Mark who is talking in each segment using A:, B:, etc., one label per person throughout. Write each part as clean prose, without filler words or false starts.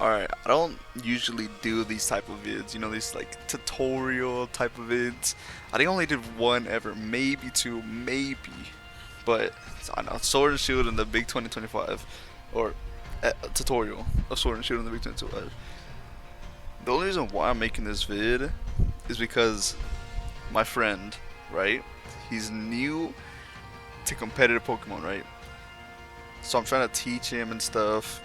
A: Alright, I don't usually do these type of vids, you know, these like tutorial type of vids. I think I only did one ever, maybe two, maybe. But I know Sword and Shield in the Big 2025, or tutorial of Sword and Shield in the Big 2025. The only reason why I'm making this vid is because my friend, right? He's new to competitive Pokemon, right? So I'm trying to teach him and stuff.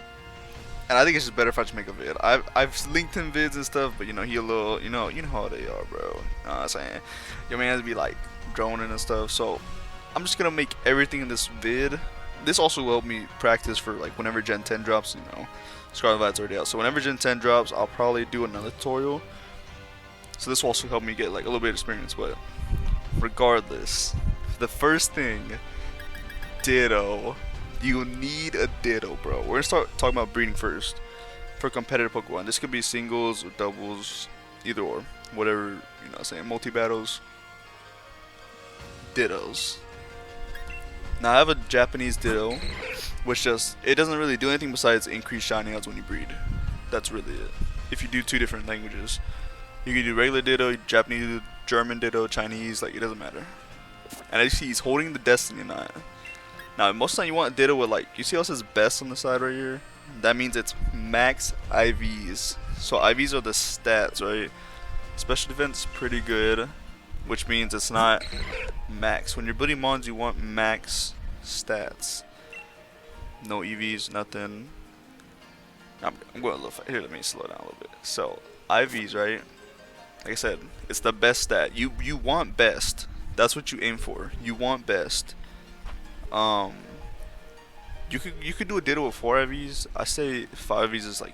A: And I think it's just better if I just make a vid. I've linked him vids and stuff, but you know he a little you know how they are, bro. You know what I'm saying? Your man has to be like droning and stuff. So I'm just gonna make everything in this vid. This also will help me practice for like whenever Gen 10 drops. You know, Scarlet Violet's already out. So whenever Gen 10 drops, I'll probably do another tutorial. So this will also help me get like a little bit of experience. But regardless, the first thing, Ditto. You need a Ditto, bro. We're gonna start talking about breeding first for competitive Pokemon. This could be singles or doubles, either or, whatever you know. What I'm saying multi battles, Dittos. Now I have a Japanese Ditto, which just it doesn't really do anything besides increase shiny odds when you breed. That's really it. If you do two different languages, you can do regular Ditto, Japanese, German Ditto, Chinese. Like it doesn't matter. And as you see, he's holding the Destiny Knot. Now, most of the time you want Ditto with like, you see how it says best on the side right here? That means it's max IVs. So IVs are the stats, right? Special defense pretty good, which means it's not max. When you're building Mons, you want max stats. No EVs, nothing. I'm going a little fast. Here, let me slow down a little bit. So, IVs, right? Like I said, it's the best stat. You want best. That's what you aim for. You want best. Um, you could do a Ditto with 4 IVs. I say 5 IVs is like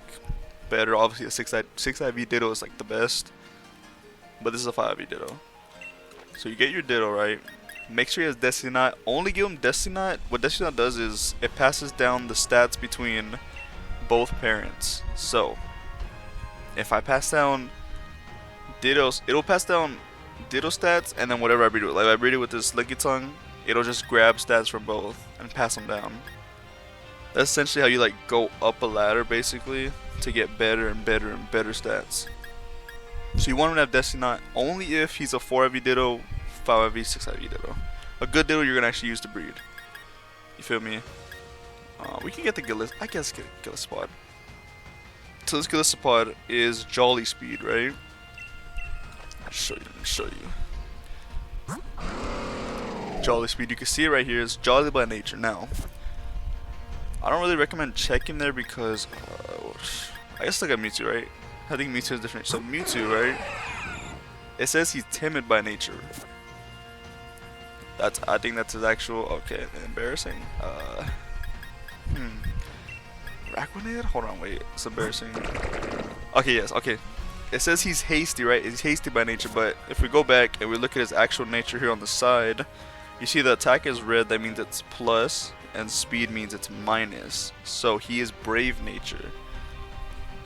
A: better. Obviously, a 6 IV Ditto is like the best, but this is a 5 IV Ditto. So you get your Ditto right. Make sure he has Destiny Knot. Only give him Destiny Knot. What Destiny Knot does is it passes down the stats between both parents. So if I pass down Dittos, it'll pass down Ditto stats, and then whatever I breed it with. Like if I breed it with this Licky Tongue, it'll just grab stats from both and pass them down. That's essentially how you like go up a ladder basically to get better and better and better stats. So you want him to have Destiny Knot only if he's a 4 IV Ditto, 5 IV, 6 IV Ditto. A good Ditto you're gonna actually use to breed. You feel me? We can get the I guess get Gillespod. So this Gillespod is Jolly Speed, right? I'll show you. Jolly Speed, you can see it right here. It's Jolly by nature. Now, I don't really recommend checking there because I guess look at Mewtwo, right? I think Mewtwo is different. So Mewtwo, right? It says he's timid by nature. I think that's his actual. Okay, embarrassing. Raquanid? Hold on, wait. It's embarrassing. Okay, yes. Okay. It says he's hasty, right? He's hasty by nature, but if we go back and we look at his actual nature here on the side, you see the attack is red, that means it's plus, and speed means it's minus. So he is brave nature.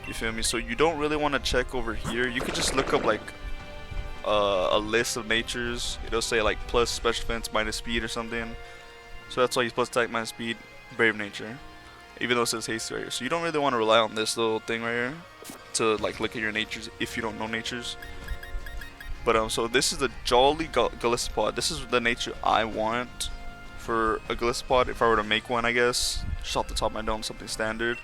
A: You feel me? So you don't really want to check over here. You could just look up like a list of natures. It'll say like plus special defense minus speed or something. So that's why he's plus attack minus speed, brave nature. Even though it says hasty right here. So you don't really want to rely on this little thing right here to like look at your natures if you don't know natures. But so this is the Jolly Gillespod. This is the nature I want for a Gillespod if I were to make one, I guess. Just off the top of my dome, something standard.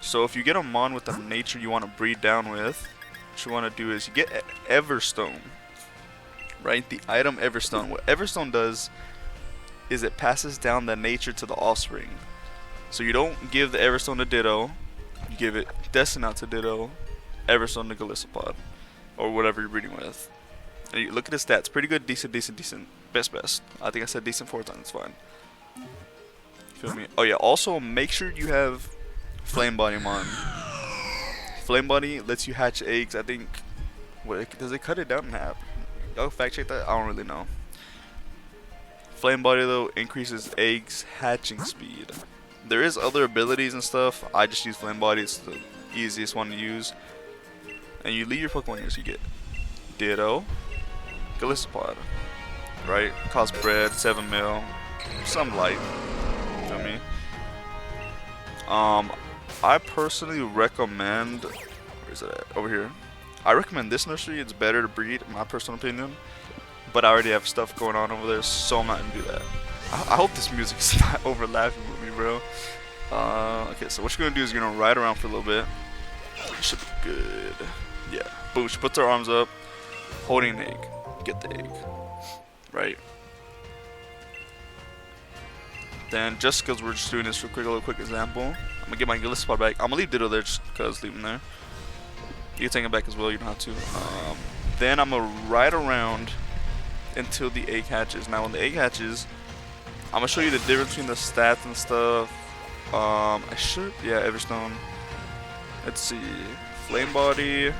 A: So if you get a Mon with the nature you want to breed down with, what you want to do is you get Everstone. Right? The item Everstone. What Everstone does is it passes down the nature to the offspring. So you don't give the Everstone to Ditto. You give it Destiny Knot to Ditto, Everstone to Gillespod, or whatever you're breeding with. And you look at his stats, pretty good, decent, best. I think I said decent 4 times, it's fine. Feel me? Oh yeah, also make sure you have Flame Body Mon. Flame Body lets you hatch eggs, I think, does it cut it down in half? Y'all fact check that? I don't really know. Flame Body though increases eggs hatching speed. There is other abilities and stuff. I just use Flame Body. It's the easiest one to use. And you leave your Pokemon here. So you get Ditto, Gillespod, right? Cost bread, 7 mil, some light. You feel me? I personally recommend, where is it at? Over here. I recommend this nursery. It's better to breed, in my personal opinion. But I already have stuff going on over there, so I'm not gonna do that. I hope this music is not overlapping with me, bro. Okay, so what you're gonna do is you're gonna ride around for a little bit. Should be good. Yeah. Boom. She puts her arms up, holding an egg. Get the egg. Right. Then, just because we're just doing this for a little quick example, I'm gonna get my Gillespie back. I'm gonna leave Ditto there just because, leave him there. You can take him back as well, you don't have to. Then I'm gonna ride around until the egg hatches. Now, when the egg hatches, I'm gonna show you the difference between the stats and stuff. Yeah, Everstone. Let's see. Flame body.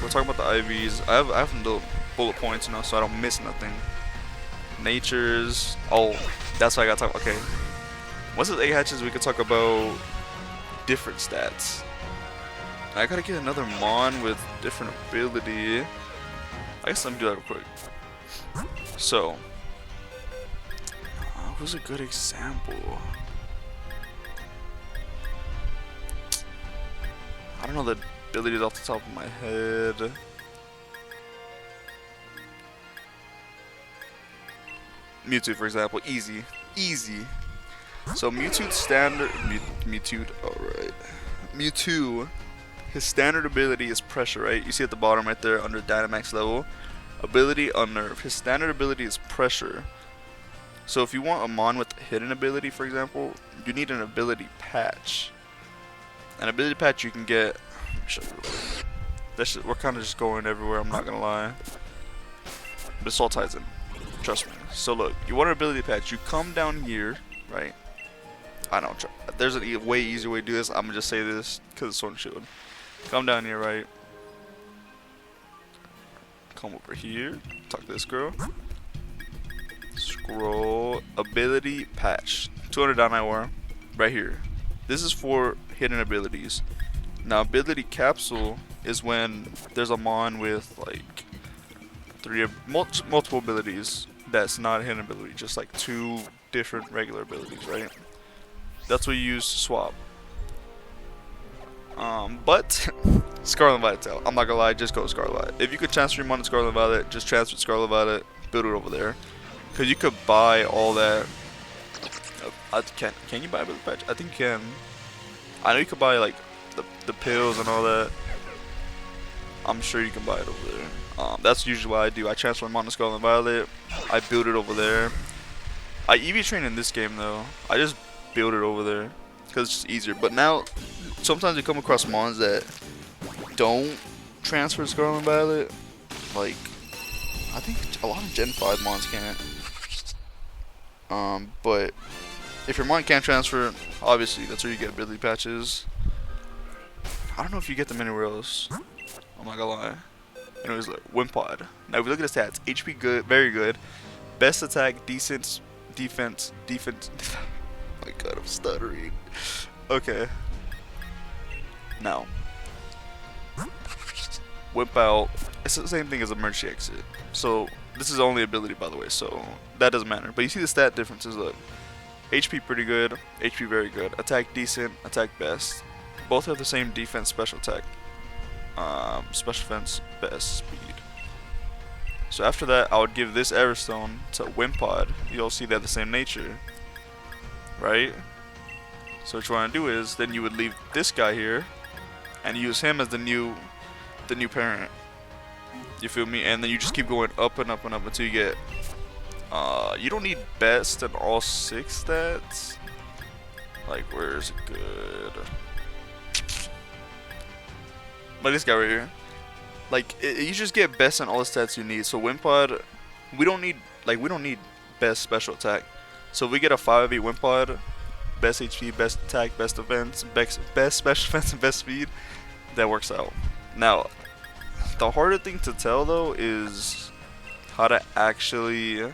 A: We're talking about the IVs. I have some little bullet points, you know, so I don't miss nothing. Natures. Oh, that's what I gotta talk about. Okay. Once the egg hatches, we can talk about different stats. I gotta get another Mon with different ability. I guess let me do that real quick. So, who's a good example? I don't know the abilities off the top of my head. Mewtwo, for example, easy. So Mewtwo's standard, alright. Mewtwo, his standard ability is pressure, right? You see at the bottom right there under Dynamax level. Ability Unnerve. His standard ability is pressure. So if you want a Mon with a hidden ability, for example, you need an ability patch. An ability patch you can get. We're kind of just going everywhere, I'm not gonna lie. But this all ties in. Trust me. So look, you want an ability patch. You come down here, right? I don't. There's a way easier way to do this. I'm gonna just say this because it's Sword and Shield. Come down here, right? Come over here. Talk to this girl. Scroll. Ability patch. 200 down hour. Right here. This is for hidden abilities. Now, ability capsule is when there's a Mon with like multiple abilities. That's not a hidden ability. Just like 2 different regular abilities, right? That's what you use to swap. But Scarlet Violet, I'm not gonna lie, just go Scarlet Violet. If you could transfer your Mon to Scarlet Violet, just transfer Scarlet Violet, build it over there. Cause you could buy all that. Can you buy a ability patch? I think you can. I know you could buy like the pills and all that. I'm sure you can buy it over there. That's usually what I do. I transfer my Mon to Scarlet Violet. I build it over there. I EV train in this game though. I just build it over there because it's just easier. But now, sometimes you come across Mons that don't transfer Scarlet Violet. Like, I think a lot of Gen 5 Mons can't. But if your Mon can't transfer, obviously that's where you get ability patches. I don't know if you get them anywhere else. I'm not gonna lie. Anyways, look, Wimpod. Now if we look at the stats, HP good, very good. Best attack, decent, defense. Oh my god, I'm stuttering. Okay. Now, Whip Out. It's the same thing as Emergency Exit. So this is only ability, by the way, so that doesn't matter. But you see the stat differences. Look, HP pretty good, HP very good, attack decent, attack best. Both have the same defense, special attack. Special defense, best speed. So after that, I would give this Everstone to Wimpod. You'll see they have the same nature, right? So what you want to do is, then you would leave this guy here, and use him as the new parent. You feel me? And then you just keep going up and up and up until you get. You don't need best in all 6 stats. Like, where is it good? Like this guy right here. Like, you just get best in all the stats you need. So Wimpod, we don't need best special attack. So if we get a 5v Wimpod, best HP, best attack, best defense, best special defense, and best speed, that works out. Now, the harder thing to tell though is how to actually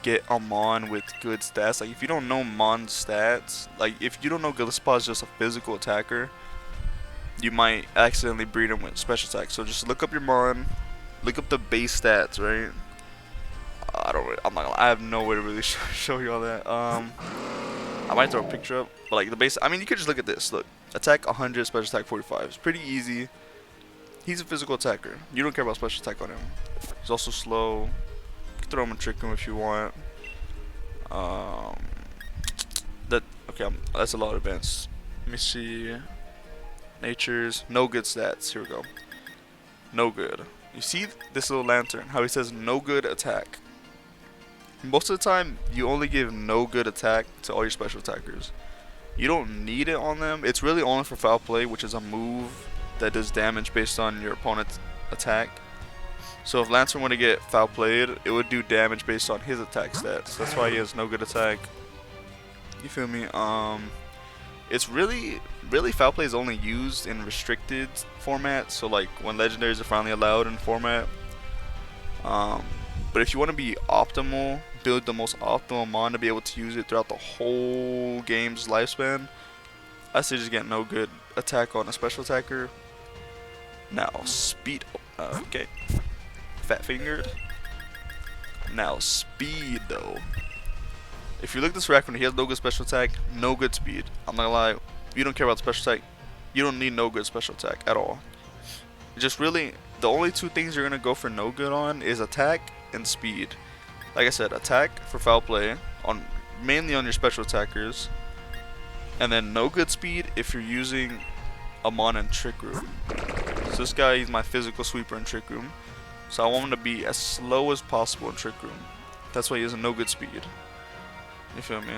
A: get a Mon with good stats. Like, if you don't know Mon's stats, like if you don't know Gillespie is just a physical attacker, you might accidentally breed him with special attack. So just look up your Mon, look up the base stats, right? I have no way to really show you all that. I I might throw a picture up, but like the base. I mean, you could just look at this. Look, attack 100, special attack 45. It's pretty easy. He's a physical attacker. You don't care about special attack on him. He's also slow. You can throw him in trick room if you want. That's a lot advanced. Let me see. Nature's no good stats. Here we go. No good. You see this little lantern? How he says no good attack. Most of the time, you only give no good attack to all your special attackers. You don't need it on them. It's really only for foul play, which is a move that does damage based on your opponent's attack. So if Lantern were to get foul played, it would do damage based on his attack stats. That's why he has no good attack. You feel me? It's really foul play is only used in restricted formats. So like when legendaries are finally allowed in format. But if you want to be optimal, build the most optimal mon to be able to use it throughout the whole game's lifespan, I say just get no good attack on a special attacker. Now speed. Okay. Fat fingered. Now speed though. If you look at this rack, when he has no good special attack, no good speed. I'm not gonna lie, you don't care about special attack. You don't need no good special attack at all. Just really, the only two things you're gonna go for no good on is attack and speed. Like I said, attack for foul play on mainly on your special attackers, and then no good speed if you're using a mon in trick room. So this guy, he's my physical sweeper in trick room. So I want him to be as slow as possible in trick room. That's why he has a no good speed. You feel me?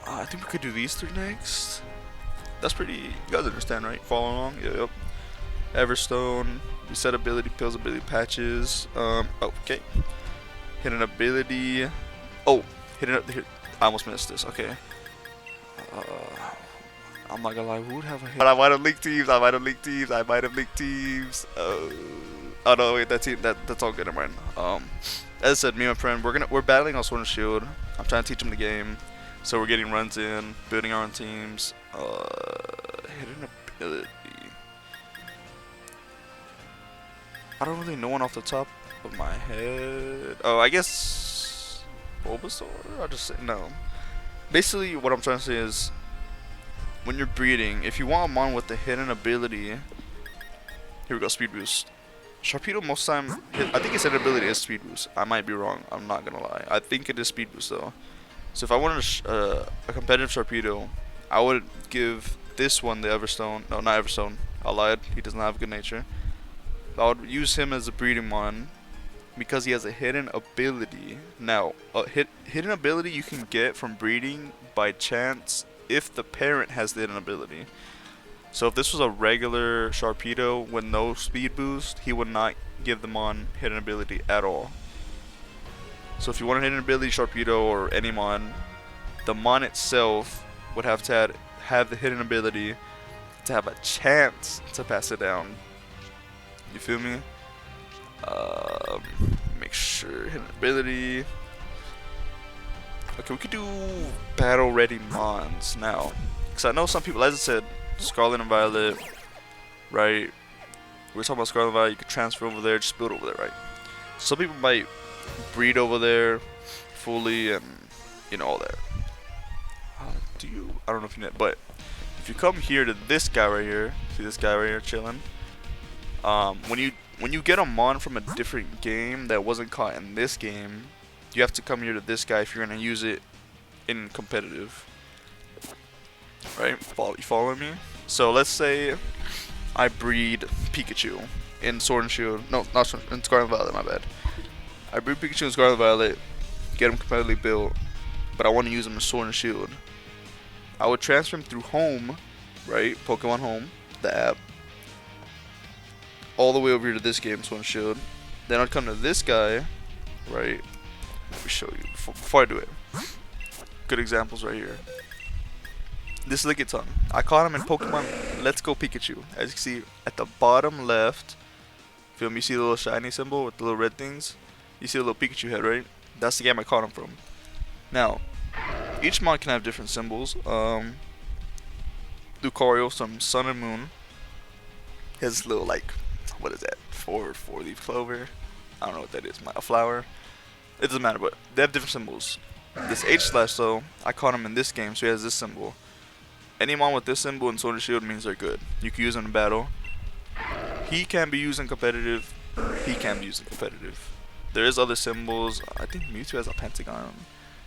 A: I think we could do these three next. That's pretty. You guys understand, right? Follow along. Yep. Everstone. Reset ability pills, ability patches. Okay. Hit an ability. Oh, hit it. I almost missed this. Okay. I'm not gonna lie. Who would have a hit? But I might have linked teams. I might have linked teams. Oh no, wait. That's all good. Never mind. As I said, me and my friend, we're battling on Sword and Shield. I'm trying to teach him the game, so we're getting runs in, building our own teams. Hit an ability. I don't really know one off the top of my head. Oh, I guess Bulbasaur. I'll just say no. Basically, what I'm trying to say is, when you're breeding, if you want a mon with the hidden ability, here we go, speed boost. Sharpedo most time, I think his hidden ability is speed boost. I might be wrong. I'm not gonna lie. I think it is speed boost though. So if I wanted a competitive Sharpedo, I would give this one the Everstone. No, not Everstone. I lied. He does not have good nature. I would use him as a breeding mon because he has a hidden ability. Now, a hidden ability you can get from breeding by chance if the parent has the hidden ability. So if this was a regular Sharpedo with no speed boost, he would not give the mon hidden ability at all. So if you want a hidden ability Sharpedo or any mon, the mon itself would have to have the hidden ability to have a chance to pass it down. You feel me? Make sure hidden ability. Okay, we could do battle ready mons now, because I know some people, as I said, Scarlet and Violet, right? We're talking about Scarlet and Violet. You could transfer over there, just build over there, right? Some people might breed over there fully, and you know all that. I don't know if you know, but if you come here to this guy right here, see this guy right here chilling. When you get a mon from a different game that wasn't caught in this game, you have to come here to this guy if you're gonna use it in competitive. Right? You following me? So let's say I breed Pikachu in Sword and Shield. No, not in Scarlet and Violet, my bad. I breed Pikachu in Scarlet and Violet, get him competitively built, but I want to use him in Sword and Shield. I would transfer him through Home, right? Pokemon Home, the app, all the way over here to this game, Sword and Shield. Then I'd come to this guy, right? Let me show you before I do it. Good examples right here. This is Lickitung. I caught him in Pokemon Let's Go Pikachu. As you can see at the bottom left, feel me? You see the little shiny symbol with the little red things? You see the little Pikachu head, right? That's the game I caught him from. Now, each mod can have different symbols. Lucario from Sun and Moon. His little, like, what is that? Four-leaf clover. I don't know what that is. A flower. It doesn't matter, but they have different symbols. This H slash though, I caught him in this game, so he has this symbol. Any mon with this symbol and Sword and Shield means they're good. You can use them in battle. He can be used in competitive. He can be used in competitive. There is other symbols. I think Mewtwo has a pentagon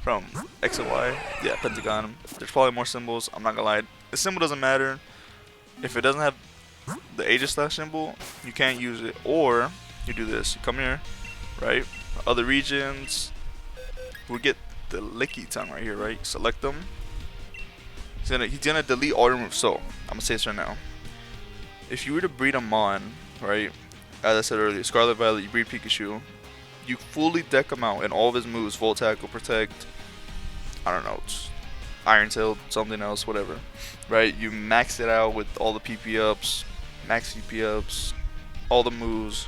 A: from X and Y. Yeah, pentagon. There's probably more symbols. I'm not gonna lie. The symbol doesn't matter. If it doesn't have the Aegis slash symbol, you can't use it. Or you do this. You come here, right? Other regions. We get the Licky Tongue right here, right? Select them. He's gonna delete all your moves. So I'm gonna say this right now. If you were to breed a Mon, right? As I said earlier, Scarlet Violet, you breed Pikachu. You fully deck him out in all of his moves, Volt Tackle, Protect, I don't know, Iron Tail, something else, whatever. Right? You max it out with all the PP ups, max CP ups, all the moves.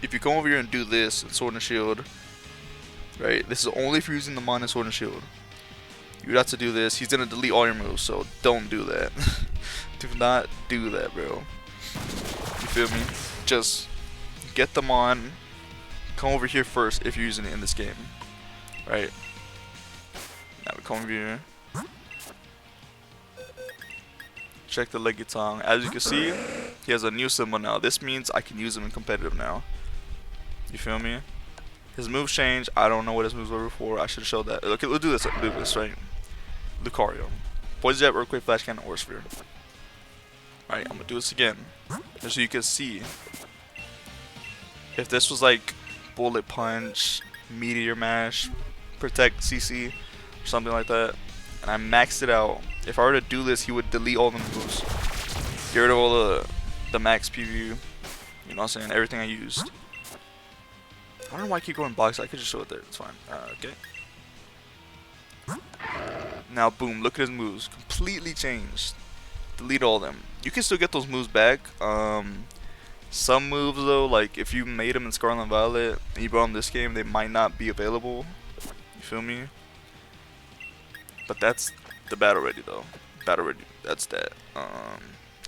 A: If you come over here and do this in Sword and Shield, right? This is only if you're using the Mon and Sword and Shield. You would have to do this. He's gonna delete all your moves, so don't do that. Do not do that, bro. You feel me? Just get them on. Come over here first if you're using it in this game. Right? Now we come over here. Check the Leggy Tongue. As you can see, he has a new symbol now. This means I can use him in competitive now. You feel me? His moves change. I don't know what his moves were before. I should have showed that. Okay, let's do this. Do this, right? Lucario. Poison Jet, Earthquake, Flash Cannon, or Sphere. Alright, I'm gonna do this again. Just so you can see. If this was like Bullet Punch, Meteor Mash, Protect CC, or something like that, and I maxed it out, if I were to do this, he would delete all the moves. Get rid of all the max PV. You know what I'm saying? Everything I used. I don't know why I keep going box. I could just show it there. It's fine. Okay. Now, boom. Look at his moves. Completely changed. Delete all of them. You can still get those moves back. Some moves, though, like if you made them in Scarlet and Violet and you brought them this game, they might not be available. You feel me? But that's the battle ready, though. Battle ready. That's that.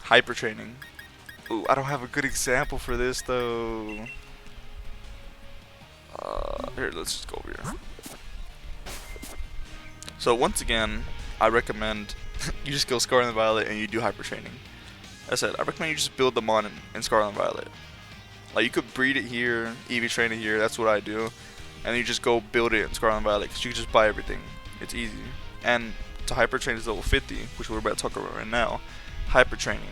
A: Hyper training. Ooh, I don't have a good example for this, though. Here, let's just go over here. So once again, I recommend you just go Scarlet and Violet and you do hyper training. As I said, I recommend you just build the Mon in Scarlet and Violet. Like you could breed it here, EV train it here. That's what I do, and then you just go build it in Scarlet and Violet because you can just buy everything. It's easy. And to hyper train is level 50, which we're about to talk about right now. Hyper training.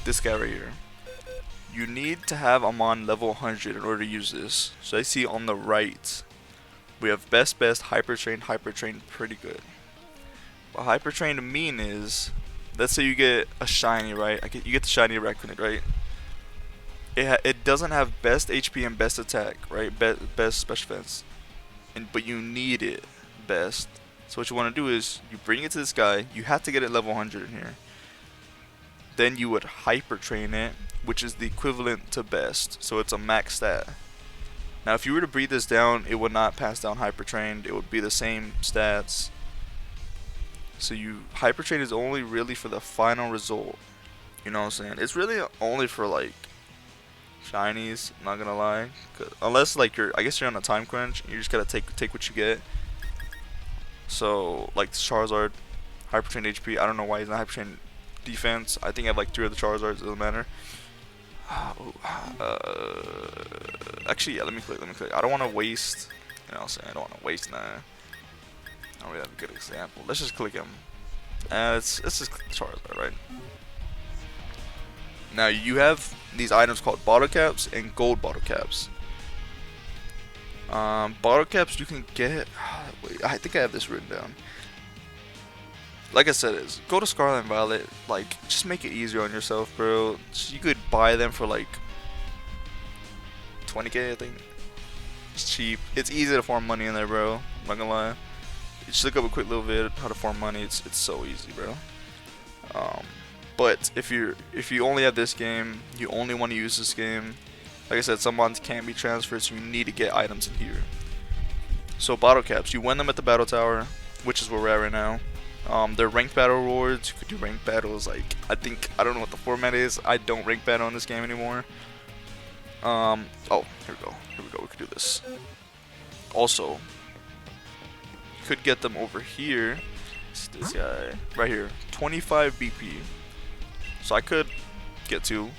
A: This guy right here. You need to have a Mon level 100 in order to use this. So I see on the right, we have best, hyper trained, pretty good. What hyper trained mean is, let's say you get a shiny, right? You get the shiny Raccoonid, right? It doesn't have best HP and best attack, right? Best special defense, but you need it best. So what you want to do is you bring it to this guy. You have to get it level 100 in here. Then you would hyper train it, which is the equivalent to best. So it's a max stat. Now if you were to breed this down, it would not pass down hyper trained. It would be the same stats. So you hyper train is only really for the final result. You know what I'm saying? It's really only for like shinies, I'm not gonna lie. Unless like I guess you're on a time crunch, you just gotta take what you get. So like Charizard, hyper trained HP. I don't know why he's not hyper trained defense. I think I have like 3 of the Charizards. It doesn't matter. Actually, yeah. Let me click. I don't want to waste. You know what I'm saying? I don't want to waste now. I don't really have a good example. Let's just click him. Let's just click the Charizard, right? Now you have these items called bottle caps and gold bottle caps. Bottle caps you can get. Wait, I think I have this written down. Like I said, go to Scarlet and Violet. Like, just make it easier on yourself, bro. You could buy them for like 20k, I think. It's cheap. It's easy to farm money in there, bro. I'm not gonna lie. You just look up a quick little vid how to farm money. It's so easy, bro. But if you only have this game, you only want to use this game. Like I said, some mons can't be transferred, so you need to get items in here. So bottle caps, you win them at the battle tower, which is where we're at right now. They're ranked battle rewards. You could do ranked battles. Like I don't know what the format is. I don't rank battle in this game anymore. Oh, here we go. We could do this. Also, could get them over here. It's this guy right here, 25 BP. So I could get to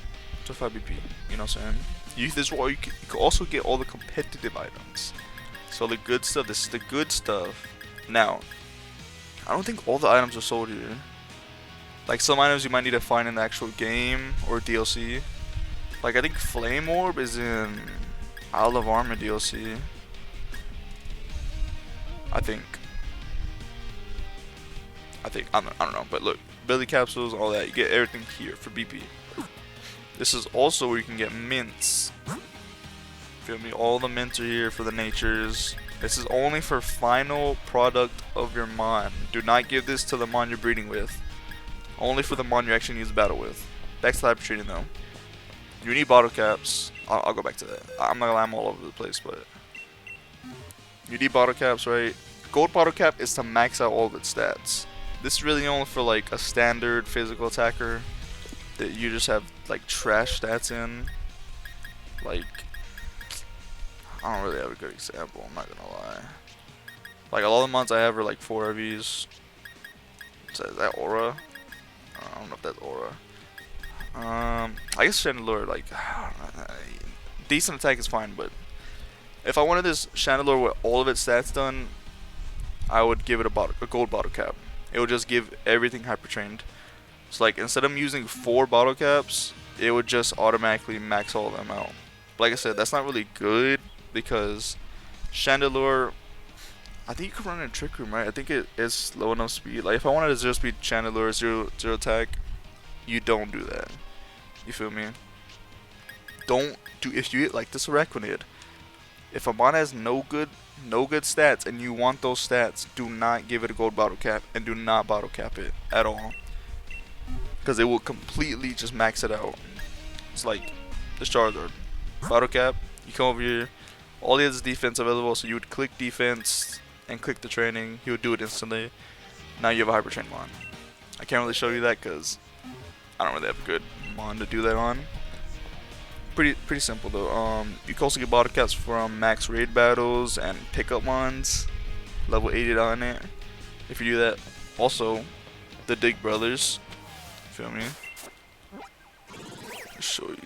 A: 25 BP. You know what I'm saying? This is why you can also get all the competitive items. So the good stuff. This is the good stuff. Now, I don't think all the items are sold here. Like some items you might need to find in the actual game or DLC. Like I think Flame Orb is in Isle of Armor DLC. I think. I don't know, but look, Billy capsules, all that. You get everything here for BP. This is also where you can get mints. Feel me? All the mints are here for the natures. This is only for final product of your mon. Do not give this to the mon you're breeding with. Only for the mon you actually need to battle with. Back to hyper training though. You need bottle caps. I'll go back to that. I'm not gonna lie, I'm all over the place, but you need bottle caps, right? Gold bottle cap is to max out all of its stats. This is really only for like a standard physical attacker that you just have like trash stats in. Like, I don't really have a good example, I'm not gonna lie. Like a lot of the mons I have are like 4 Evs. So is that aura? I don't know if that's aura. I guess Chandelure, like, decent attack is fine, but if I wanted this Chandelure with all of its stats done, I would give it a gold bottle cap. It would just give everything hyper trained. So like instead of using 4 bottle caps, it would just automatically max all of them out. But like I said, that's not really good because Chandelure, I think you can run in a Trick Room, right? I think it is low enough speed. Like if I wanted a 0 speed Chandelure, zero attack, you don't do that. You feel me? Don't do, if you like this Araquanid, if a mon has no good stats and you want those stats, do not give it a gold bottle cap and do not bottle cap it at all. Because it will completely just max it out. It's like this Charizard. Bottle cap, you come over here, all he has is defense available, so you would click defense and click the training, he would do it instantly. Now you have a hyper train mon. I can't really show you that because I don't really have a good mon to do that on. Pretty simple though. You can also get bottle caps from max raid battles and pickup mons, level 80 on it. If you do that, also the Dig Brothers. Feel me? I'll show you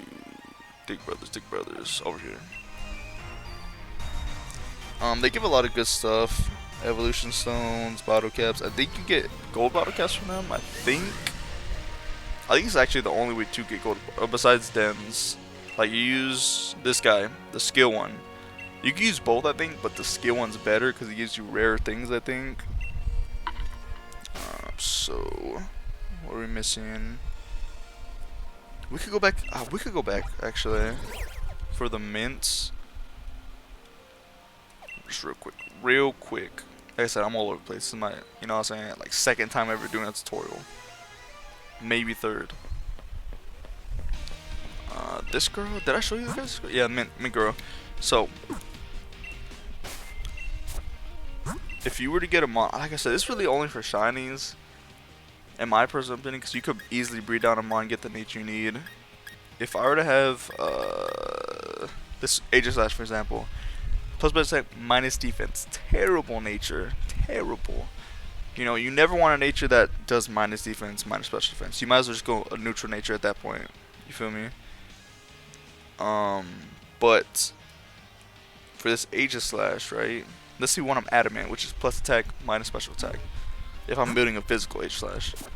A: Dig Brothers over here. They give a lot of good stuff. Evolution stones, bottle caps. I think you get gold bottle caps from them. I think it's actually the only way to get gold besides Dens. Like you use this guy, the skill one. You can use both, I think, but the skill one's better because it gives you rare things, I think. So what are we missing? We could go back. We could go back actually for the mints. Just real quick. Like I said, I'm all over the place. This is my, you know what I'm saying, like second time ever doing a tutorial. Maybe third. This girl, did I show you this girl? Yeah, mint girl. So, if you were to get a mon, like I said, this is really only for shinies, in my personal opinion, because you could easily breed down a mon and get the nature you need. If I were to have this Aegislash, for example, plus best attack minus defense, terrible nature, terrible. You know, you never want a nature that does minus defense, minus special defense. You might as well just go a neutral nature at that point. You feel me? But for this Aegislash, right? Let's see when I'm adamant, which is plus attack minus special attack. If I'm building a physical Aegislash,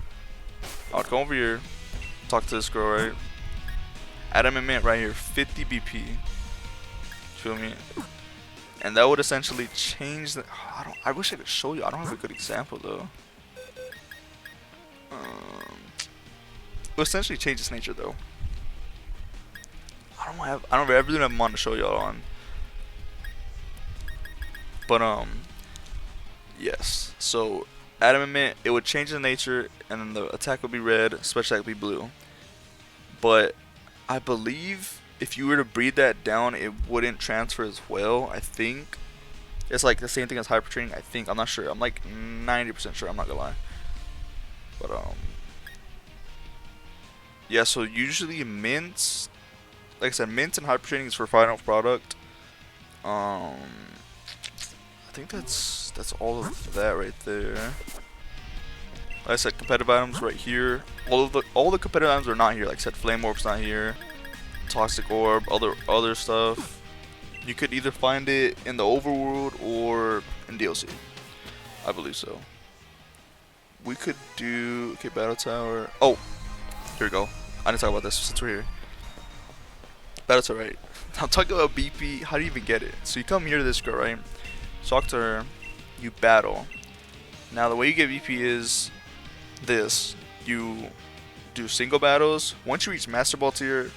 A: I would go over here, talk to this girl, right? Adamant mint right here, 50 BP. Feel me? And that would essentially change the. I wish I could show you. I don't have a good example though. It would essentially change its nature though. I don't really have one to show y'all on. But yes. So Adamant Mint, it would change the nature, and then the attack would be red, special attack would be blue. But I believe if you were to breed that down, it wouldn't transfer as well. I think it's like the same thing as hyper training. I think, I'm not sure. I'm like 90% sure. I'm not gonna lie. But yeah. So usually mints. Like I said, mint and hyper training is for final product. I think that's all of that right there. Like I said, competitive items right here. All the competitive items are not here. Like I said, flame orb's not here. Toxic orb, other stuff. You could either find it in the overworld or in DLC. I believe so. We could do battle tower. Oh, here we go. I didn't talk about this since we're here. Battle tower, right? I'm talking about BP. How do you even get it? So you come here to this girl, right? Talk to her. You battle. Now the way you get BP is this. You do single battles. Once you reach Master Ball tier,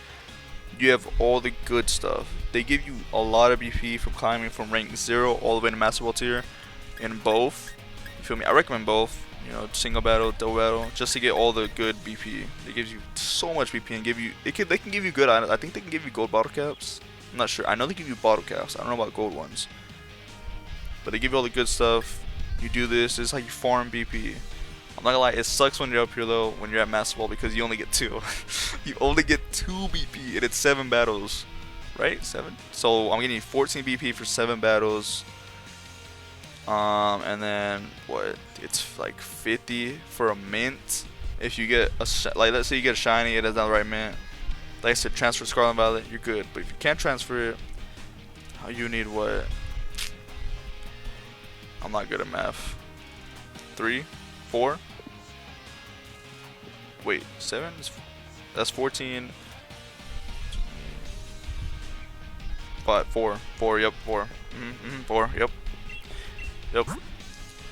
A: you have all the good stuff. They give you a lot of BP from climbing from rank 0 all the way to Master Ball tier in both. You feel me? I recommend both. You know, single battle, double battle, just to get all the good BP. It gives you so much BP and they can give you good items. I think they can give you gold bottle caps. I'm not sure. I know they give you bottle caps. I don't know about gold ones. But they give you all the good stuff. You do this. This is how you farm BP. I'm not gonna lie, it sucks when you're up here though, when you're at Master Ball, because you only get 2. You only get 2 BP and it's 7 battles. Right? 7? So I'm getting 14 BP for 7 battles. And then what? It's like 50 for a mint. If you get let's say you get a shiny, it is not the right mint. Like I said, transfer Scarlet Violet, you're good. But if you can't transfer it, you need what? I'm not good at math. 3, 4. Wait, 7? That's 14. 5, 4, 4. Yep, 4. 4. Yep. Yep.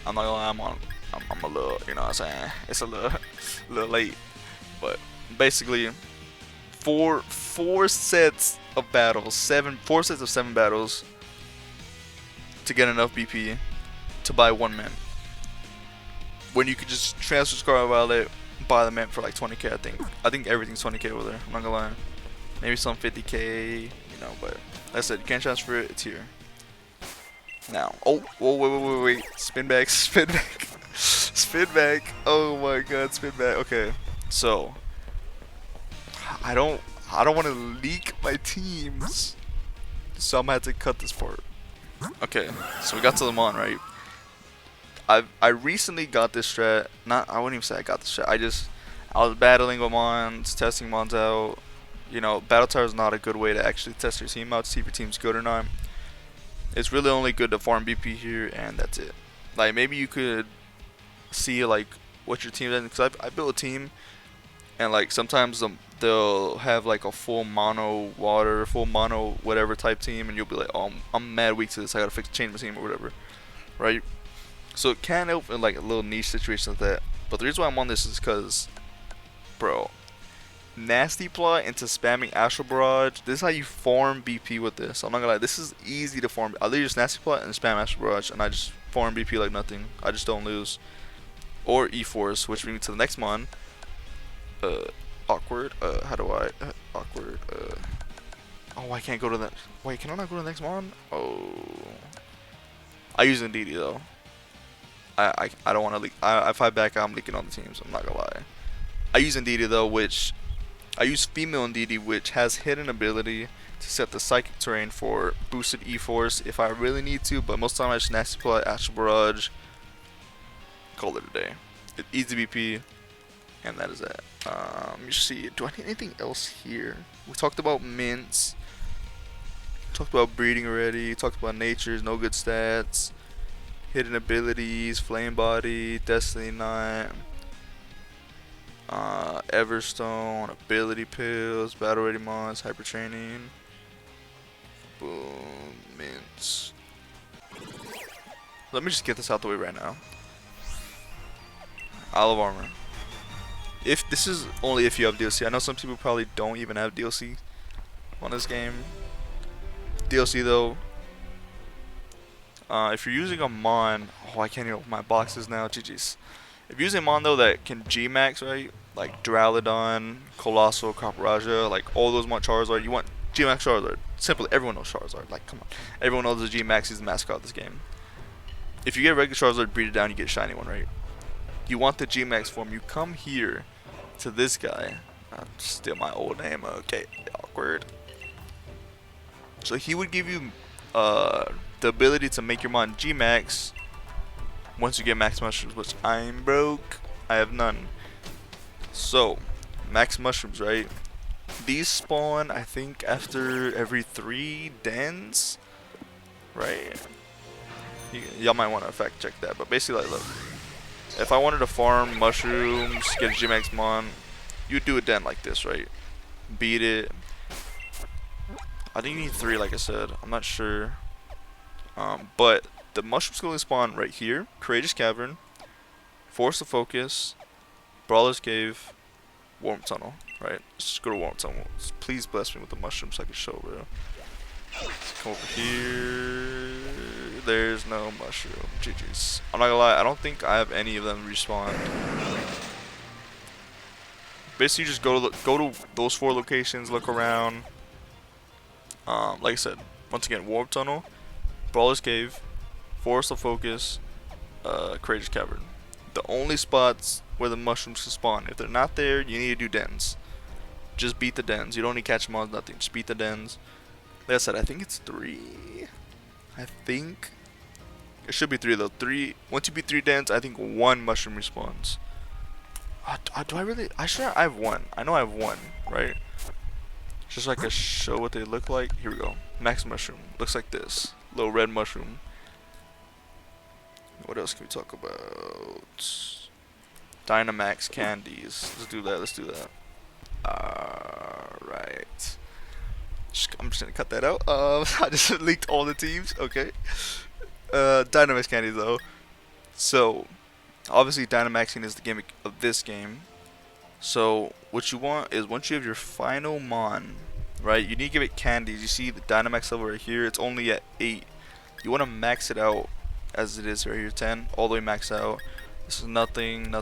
A: I'm not gonna lie, I'm a little, you know what I'm saying? It's a little late. But basically, four sets of battles, 4 sets of 7 battles to get enough BP to buy 1 mint. When you could just transfer Scarlet Violet, buy the mint for like 20k. I think everything's 20k over there. I'm not gonna lie. Maybe some 50k, you know. But like I said, you can't transfer it. It's here. Now, oh, wait, spin back, spin back. Oh my God, spin back. Okay, so I don't want to leak my teams, so I'm gonna have to cut this part. Okay, so we got to the Mon, right? I recently got this strat. I wouldn't even say I got this strat. I was battling with Mons, testing Mons out. You know, battle tower is not a good way to actually test your team out to see if your team's good or not. It's really only good to farm BP here, and that's it. Like, maybe you could see like what your team is, because I built a team, and like sometimes they'll have like a full mono water, full mono whatever type team, and you'll be like, oh, I'm mad weak to this. I gotta change my team or whatever, right? So it can help in like a little niche situation like that. But the reason why I'm on this is because, bro, nasty plot into spamming Astral Barrage. This is how you farm BP with this. I'm not gonna lie, this is easy to farm. I literally just nasty plot and spam Astral Barrage, and I just farm BP like nothing. I just don't lose. Or E-Force, which brings me to the next Mon. Awkward. How do I? Awkward. Oh, I can't go to that. Wait, can I not go to the next Mon? Oh. I use Indeedee though. I don't want to leak. If I back out, I'm leaking on the teams. I'm not gonna lie. I use Indeedee though, which I use female Indeedee, which has hidden ability to set the psychic terrain for boosted E-Force if I really need to. But most of the time I just nasty plot, Astral Barrage, call it a day. Easy BP, and that is that. Let me see. Do I need anything else here? We talked about mints. Talked about breeding already. Talked about natures, no good stats. Hidden abilities, flame body, destiny knot, Everstone, ability pills, battle ready Mons, hyper training, boom, mints. Let me just get this out the way right now. Olive armor. If this is only if you have DLC. I know some people probably don't even have DLC on this game. DLC though. If you're using a Mon, oh, I can't even open my boxes now, GG's. If you're using a Mon though that can Gmax, right, like Duraludon, Colossal, Copperajah, like all those Mon Charizard, you want Gmax Charizard. Simply, everyone knows Charizard. Like, come on, everyone knows the Gmax is the mascot of this game. If you get a regular Charizard, breed it down, you get a shiny one, right? You want the Gmax form, you come here to this guy. Steal my old name, okay, awkward. So he would give you the ability to make your Mon Gmax once you get max mushrooms, which I'm broke. I have none. So, max mushrooms, right? These spawn, I think, after every 3 dens, right? Y'all might want to fact check that, but basically, like, look. If I wanted to farm mushrooms, get a Gmax Mon, you'd do a den like this, right? Beat it. I think you need 3, like I said. I'm not sure. But the mushrooms can only spawn right here. Courageous Cavern, Force of Focus, Brawler's Cave, Warm Tunnel, right? Let's just go to Warm Tunnel. Please bless me with the mushrooms so I can show, bro. Let's come over here. There's no mushroom. GG's. I'm not gonna lie, I don't think I have any of them respawned. Basically, just go to those 4 locations, look around. Like I said, once again, Warp Tunnel, Brawler's Cave, Forest of Focus, Courageous Cavern. The only spots where the mushrooms can spawn. If they're not there, you need to do dens. Just beat the dens. You don't need to catch them on nothing. Just beat the dens. Like I said, I think it's 3. I think it should be 3 though. 3. Once you beat 3 dens, I think 1 mushroom respawns. Do I really? I have 1. I know I have 1, right? Just so I can show what they look like. Here we go. Max mushroom. Looks like this. Little red mushroom. What else can we talk about? Dynamax candies. Let's do that. Let's do that. Alright. I'm just gonna cut that out. I just leaked all the teams. Okay. Dynamax candy though. So, obviously Dynamaxing is the gimmick of this game. So, what you want is once you have your final Mon, right? You need to give it candies. You see the Dynamax level right here. It's only at 8. You want to max it out as it is right here, 10, all the way max out. This is nothing,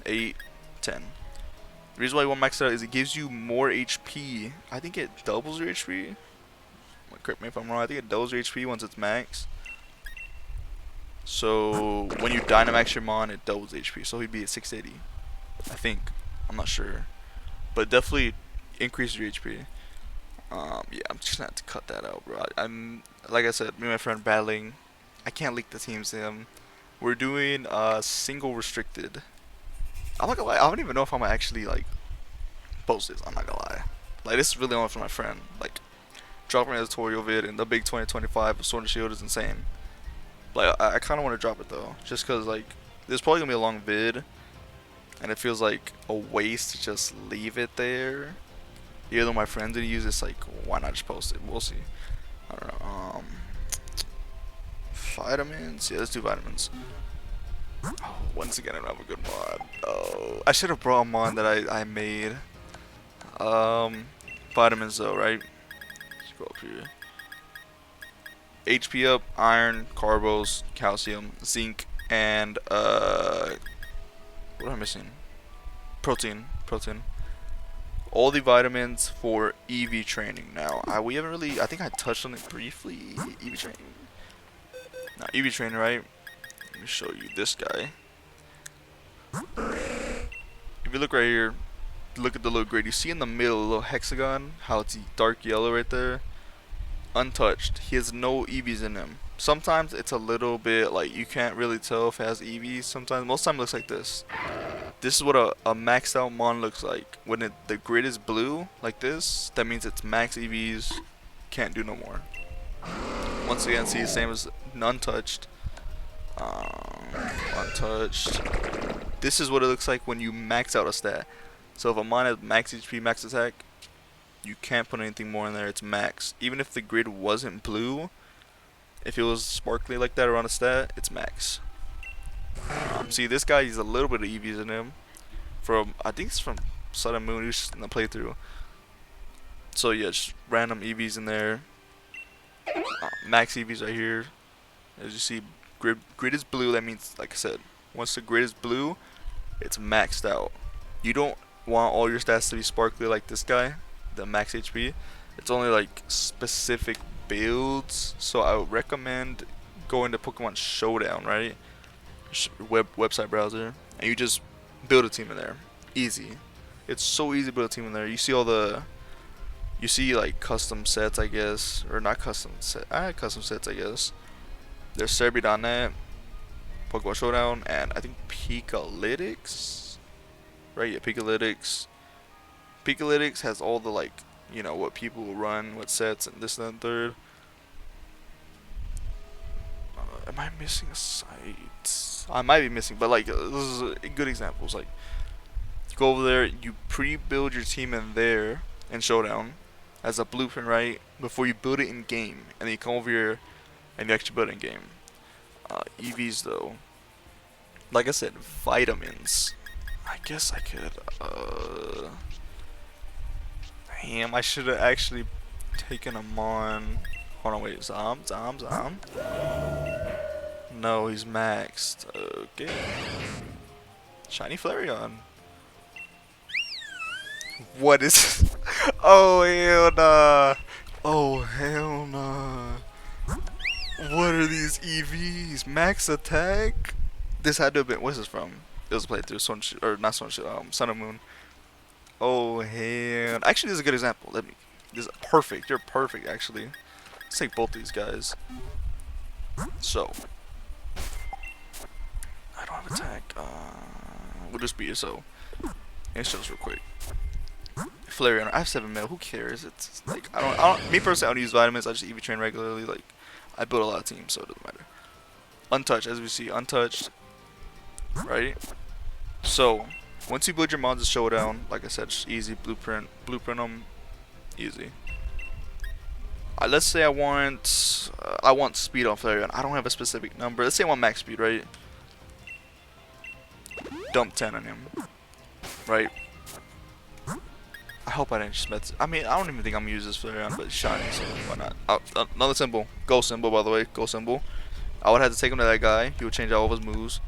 A: 8, 10. The reason why you want to max it out is it gives you more HP. I think it doubles your HP. Correct me if I'm wrong. I think it doubles your HP once it's max. So when you Dynamax your Mon, it doubles HP. So he'd be at 680. I think. I'm not sure. But definitely increases your HP. Yeah, I'm just gonna have to cut that out, bro. I'm like I said, me and my friend battling. I can't leak the teams to him. We're doing single restricted. I'm not gonna lie, I don't even know if I'm gonna actually like post this. I'm not gonna lie. Like this is really only for my friend. Like dropping a tutorial vid in the big 2025 of Sword and Shield is insane. Like I kind of want to drop it though, just cause like there's probably gonna be a long vid, and it feels like a waste to just leave it there. Even though my friend didn't use this, like why not just post it? We'll see. I don't know. Vitamins. Yeah, let's do vitamins. Oh, once again, I don't have a good mod. Oh, I should have brought a mod that I made. Vitamins though, right? Let's go up here. HP up, iron, carbos, calcium, zinc, and what am I missing? Protein. All the vitamins for EV training. Now, we haven't really. I think I touched on it briefly. EV training. Now, EV training, right? Let me show you this guy. If you look right here, look at the little grid. You see in the middle, a little hexagon, how it's dark yellow right there? Untouched. He has no EVs in him. Sometimes it's a little bit like you can't really tell if it has EVs. Sometimes, most time it looks like this. This is what a maxed out Mon looks like. When the grid is blue, like this, that means it's max EVs, can't do no more. Once again, see the same as untouched. Untouched. This is what it looks like when you max out a stat. So if a Mon has max HP, max attack, you can't put anything more in there. It's max. Even if the grid wasn't blue, if it was sparkly like that around a stat, it's max. See, this guy has a little bit of EVs in him. I think it's from Sun and Moon. He's in the playthrough. So yeah, just random EVs in there. Max EVs right here. As you see, grid is blue. That means, like I said, once the grid is blue, it's maxed out. You don't want all your stats to be sparkly like this guy, the max HP. It's only like specific builds. So I would recommend going to Pokemon Showdown, right? Website browser, and you just build a team in there. Easy. It's so easy to build a team in there. You see you see like custom sets, I guess, or not custom set. Custom sets, I guess. There's Cerebi.net, Pokemon Showdown, and I think Pikalytics. Right? Yeah, Pikalytics. Pikalytics has all the like, you know, what people will run, what sets, and this and that and third. Am I missing a site? I might be missing, but like this is good examples. Like you go over there, you pre-build your team in there in Showdown as a blueprint, right? Before you build it in game, and then you come over here and you actually build it in game. EVs though, like I said, vitamins. I guess I could. Damn, I should have actually taken them on. Hold on, wait, Zom. No, he's maxed. Okay. Shiny Flareon. What is? Oh hell nah. Oh hell nah. What are these EVs? Max attack? This had to have been. What's this from? It was a playthrough. Or not Sun and Moon. Oh hell. Actually, this is a good example. This is perfect. You're perfect, actually. Let's take both these guys. So, I don't have attack. We'll just beat it. So, it shows real quick. Flareon. I have 7 mil. Who cares? It's like I don't. Me personally, I don't use vitamins. I just EV train regularly. Like I build a lot of teams, so it doesn't matter. Untouched, as we see, untouched. Right. So, once you build your Mons Showdown, like I said, just easy blueprint them, easy. Let's say I want speed on Flareon. I don't have a specific number. Let's say I want max speed, right? Dump 10 on him, right? I hope I didn't just mess. I mean, I don't even think I'm gonna use this Flareon, but it's shiny, so why not? Another symbol, go symbol, by the way, go symbol. I would have to take him to that guy. He would change all of his moves.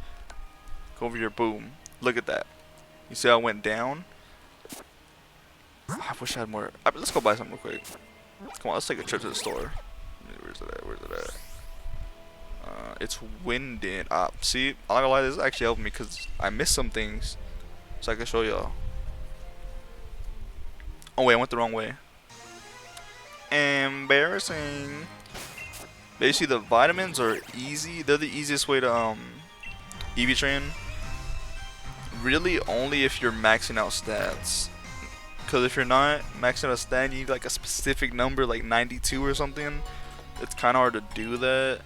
A: Go over here, boom. Look at that. You see how I went down? I wish I had more. Let's go buy something real quick. Come on, let's take a trip to the store. Where's it at? Where's it at? It's winded. See, I'm not gonna lie, this is actually helping me because I missed some things, so I can show y'all. Oh wait, I went the wrong way. Embarrassing. Basically, the vitamins are easy. They're the easiest way to EV train. Really, only if you're maxing out stats. Because if you're not maxing out a stat, you need like a specific number, like 92 or something. It's kind of hard to do that.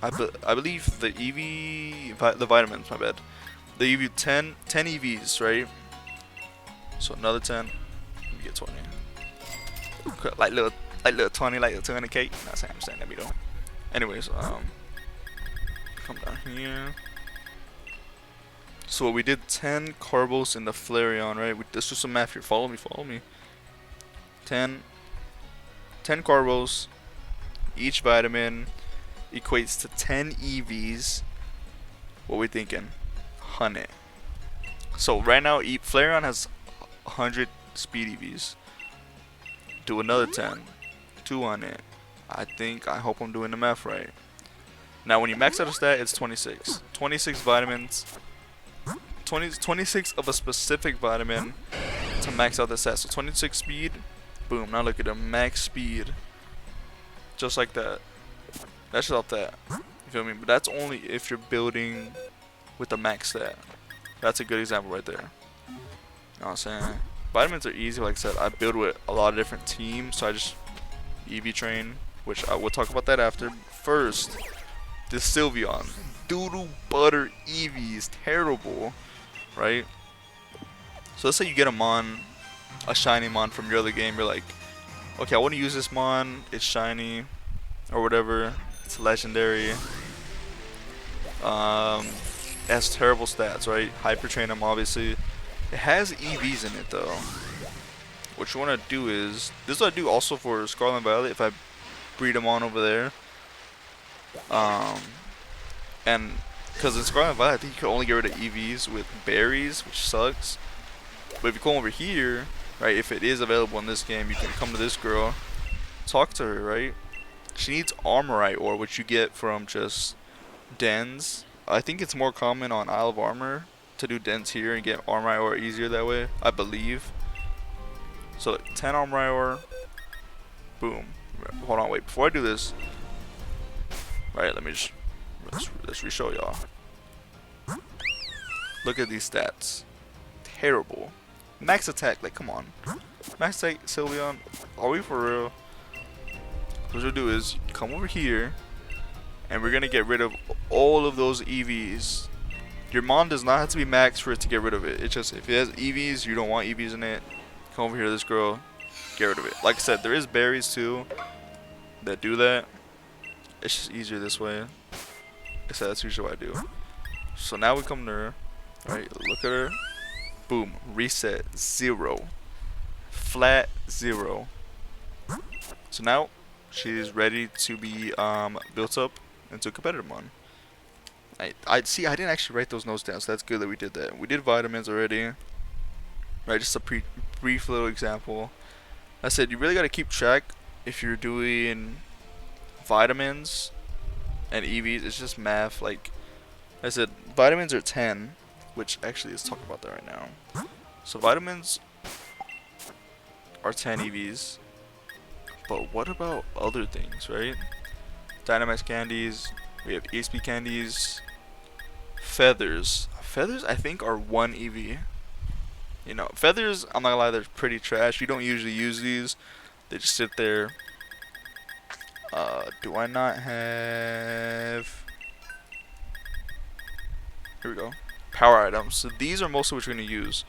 A: I believe the the vitamins, my bad. They give you 10 EVs, right? So another 10, you get 20. Like little 20, like a 200k. Not saying I'm saying that we don't. Anyways, come down here. So we did 10 Carbos in the Flareon, right? Let's do some math here. Follow me. 10 Carbos. Each vitamin equates to 10 EVs. What we thinking? 100. So right now, Flareon has 100 speed EVs. Do another 10. 200. I hope I'm doing the math right. Now when you max out a stat, it's 26. 26 vitamins. 26 of a specific vitamin to max out the stat. So 26 speed. Boom. Now look at the max speed. Just like that. That's just off that. You feel me? But that's only if you're building with the max stat. That's a good example right there. You know what I'm saying? Vitamins are easy. Like I said, I build with a lot of different teams. So I just EV train. Which I will talk about that after. First, this Sylveon. Doodle butter Eevee is terrible. Right? So let's say you get a Mon, a shiny Mon from your other game. You're like, okay, I want to use this Mon. It's shiny. Or whatever. It's legendary. It has terrible stats, right? Hyper train them, obviously. It has EVs in it, though. What you want to do is, this is what I do also for Scarlet and Violet. If I breed them on over there, and because in Scarlet and Violet, I think you can only get rid of EVs with berries, which sucks. But if you come over here, right? If it is available in this game, you can come to this girl, talk to her, right? She needs Armorite ore, which you get from just dens. I think it's more common on Isle of Armor to do dens here and get Armorite ore easier that way, I believe. So look, 10 Armorite ore. Boom. Hold on, wait. Before I do this, right? Let me just Let's re-show y'all. Look at these stats. Terrible. Max attack, like come on. Max attack, Sylveon. Are we for real? What we'll do is come over here, and we're gonna get rid of all of those EVs. Your Mon does not have to be max for it to get rid of it. It's just if it has EVs, you don't want EVs in it. Come over here to this girl, get rid of it. Like I said, there is berries too that do that. It's just easier this way. Like I said, that's usually what I do. So now we come to her. Right, look at her. Boom, reset, 0. Flat 0. So now she's ready to be built up into a competitive Mon. I see. I didn't actually write those notes down, so that's good that we did that. We did vitamins already. Right, just a brief little example. I said you really got to keep track if you're doing vitamins and EVs. It's just math. Like I said, vitamins are 10, which actually let's talk about that right now. So vitamins are 10 EVs, but what about other things, right? Dynamax candies. We have EXP candies. Feathers. Feathers, I think, are 1 EV. You know, feathers, I'm not gonna lie, they're pretty trash. You don't usually use these. They just sit there. Do I not have... Here we go. Power items. So these are mostly what you're gonna use.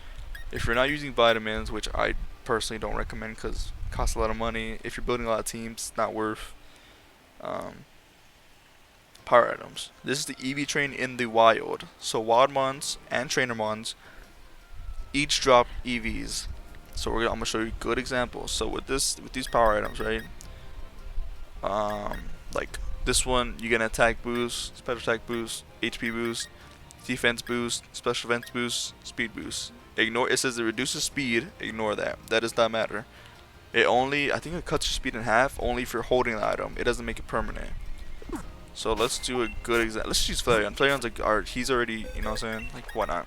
A: If you're not using vitamins, which I personally don't recommend because it costs a lot of money. If you're building a lot of teams, it's not worth. Power items. This is the EV train in the wild. So wild Mons and trainer Mons each drop EVs. So I'm gonna show you good examples. So with these power items, right? Like this one, you get an attack boost, special attack boost, HP boost, defense boost, special defense boost, speed boost. Ignore. It says it reduces speed. Ignore that. That does not matter. It only, I think it cuts your speed in half. Only if you're holding the item. It doesn't make it permanent. So let's do a good example. Let's use Flareon. Flareon's like, he's already, you know what I'm saying? Like, why not?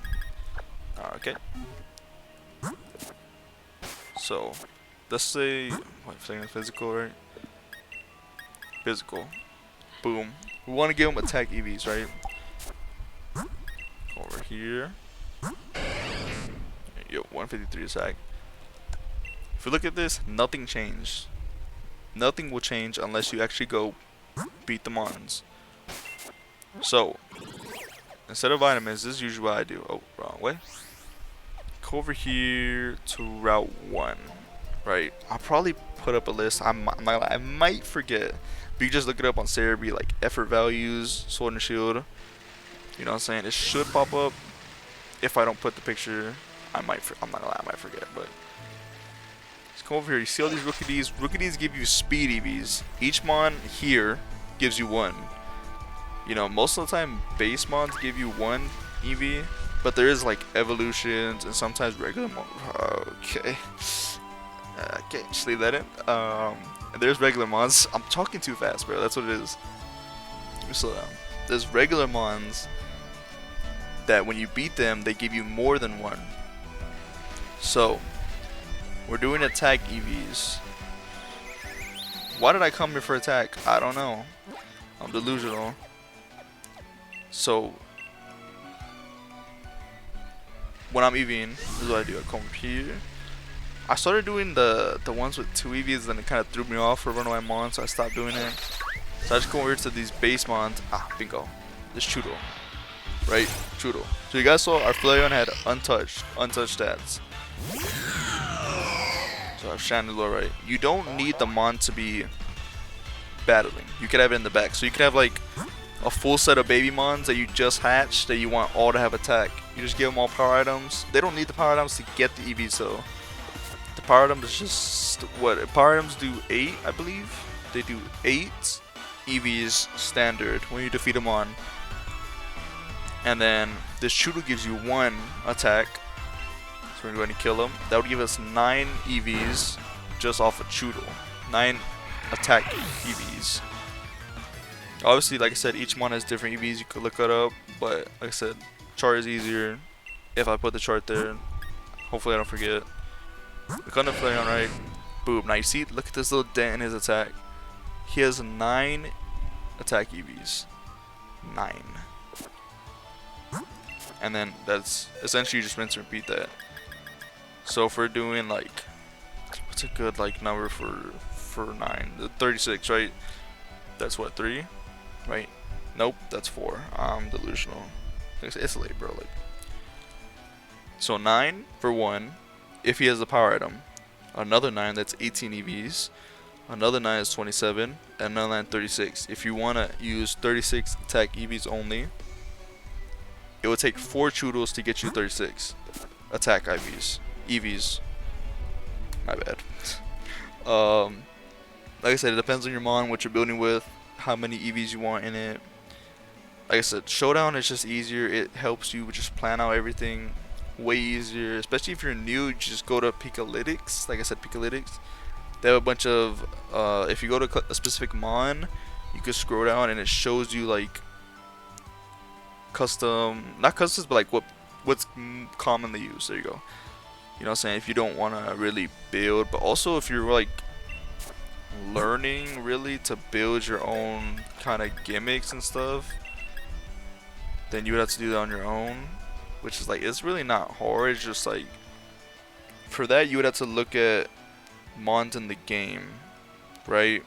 A: Okay. So, let's say, what, Flareon's physical, right? Physical. Boom. We want to give him attack EVs, right? Over here. Yo, 153 attack. If you look at this, nothing changed. Nothing will change unless you actually go beat the Mons. So, instead of vitamins, this is usually what I do. Oh, wrong way. Go over here to Route 1. Right. I'll probably put up a list. I might forget. But you just look it up on Cerebi, like effort values, Sword and Shield. You know what I'm saying? It should pop up. If I don't put the picture, I'm not gonna lie, I might forget. But let's come over here. You see all these Rookie Ds? Rookie Ds give you speed EVs. Each Mon here gives you 1. You know, most of the time base Mons give you 1 EV, but there is like evolutions and sometimes regular Mons. Okay. Okay, just leave that in. There's regular Mons. I'm talking too fast, bro. That's what it is. Let me slow down. There's regular Mons that when you beat them, they give you more than 1. So, we're doing attack EVs. Why did I come here for attack? I don't know. I'm delusional. So, when I'm EVing, this is what I do. I come up here. I started doing the ones with 2 EVs, then it kind of threw me off for runaway Mons, so I stopped doing it. So I just go over to these base Mons. Ah, bingo. This Chudo. Right? Chudo. So you guys saw our Flareon had untouched stats. So I have Chandelure, right? You don't need the Mon to be battling. You could have it in the back. So you could have like a full set of baby Mons that you just hatched that you want all to have attack. You just give them all power items. They don't need the power items to get the EVs though. The power items is just what? Power items do 8, I believe. They do 8 EVs standard when you defeat them on. And then this Chudo gives you 1 attack. So we're going to kill him. That would give us 9 EVs just off of Chudo. 9 attack EVs. Obviously, like I said, each Mon has different EVs. You could look it up. But like I said, chart is easier if I put the chart there. Hopefully I don't forget. Look on the Flareon, right? Boom. Now you see, look at this little dent in his attack. He has 9 attack EVs. 9. And then that's essentially just rinse and repeat that. So if we're doing like, what's a good like number for 9? The 36, right? That's what, 3, right? Nope, that's 4. I'm delusional. It's late, bro. Like, so 9 for 1, if he has a power item. Another 9, that's 18 EVs. Another 9 is 27, and another 9 36. If you want to use 36 attack EVs only, it would take 4 Choodles to get you 36 attack EVs. EVs. My bad. Like I said, it depends on your mon, what you're building with, how many EVs you want in it. Like I said, Showdown is just easier. It helps you just plan out everything way easier. Especially if you're new, you just go to Pikalytics. Like I said, Pikalytics. They have a bunch of, if you go to a specific mon, you can scroll down and it shows you like custom, not customs, but like what's commonly used. There you go. You know what I'm saying? If you don't want to really build, but also if you're like learning really to build your own kind of gimmicks and stuff, then you would have to do that on your own, which is like, it's really not hard. It's just like, for that you would have to look at Mons in the game, right?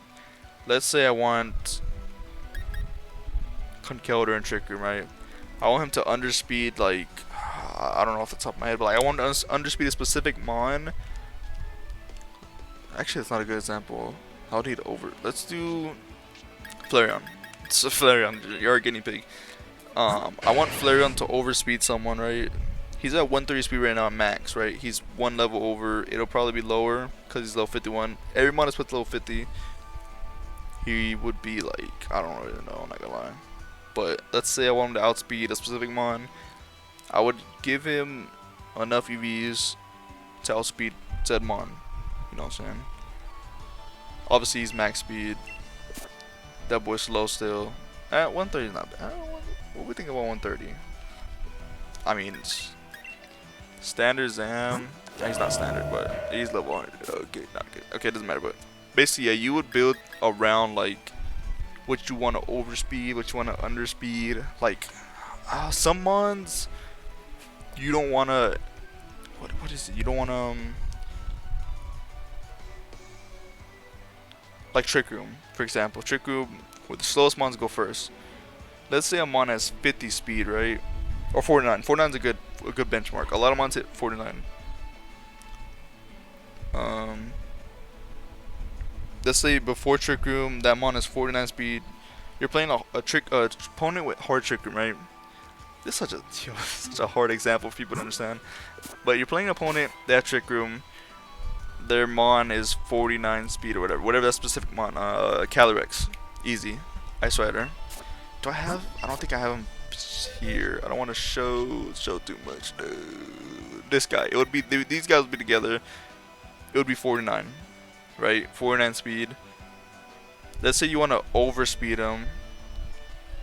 A: Let's say I want Conkeldurr and Trick Room, right? I want him to underspeed, like, I don't know off the top of my head, but like, I want to underspeed a specific mon. Actually, that's not a good example. How do you over? Let's do Flareon. It's a Flareon. You're a guinea pig. I want Flareon to overspeed someone, right? He's at 130 speed right now at max, right? He's 1 level over. It'll probably be lower because he's level 51. Every mon is put to level 50. He would be like, I don't really know, I'm not gonna lie. But let's say I want him to outspeed a specific mon. I would give him enough EVs to outspeed said mon. You know what I'm saying? Obviously he's max speed. That boy's slow still. At 130 is not bad. What do we think about 130? I mean, standard Zam. Yeah, he's not standard, but he's level 100. Okay, not good. Okay, it doesn't matter. But basically, yeah, you would build around like what you want to overspeed, what you want to underspeed. Like some mons, you don't want to. What is it? You don't want to. Like Trick Room, for example. Trick Room, with the slowest mons go first. Let's say a mon has 50 speed, right? Or 49. 49 is a good benchmark. A lot of mons hit 49. Let's say before Trick Room, that mon has 49 speed. You're playing a opponent with hard Trick Room, right? This is such a hard example for people to understand. But you're playing an opponent that has Trick Room. Their mon is 49 speed or whatever that specific mon. Calyrex, easy. Ice Rider. I don't think I have him here. I don't want to show too much. No. This guy. It would be these guys would be together. It would be 49, right? 49 speed. Let's say you want to overspeed him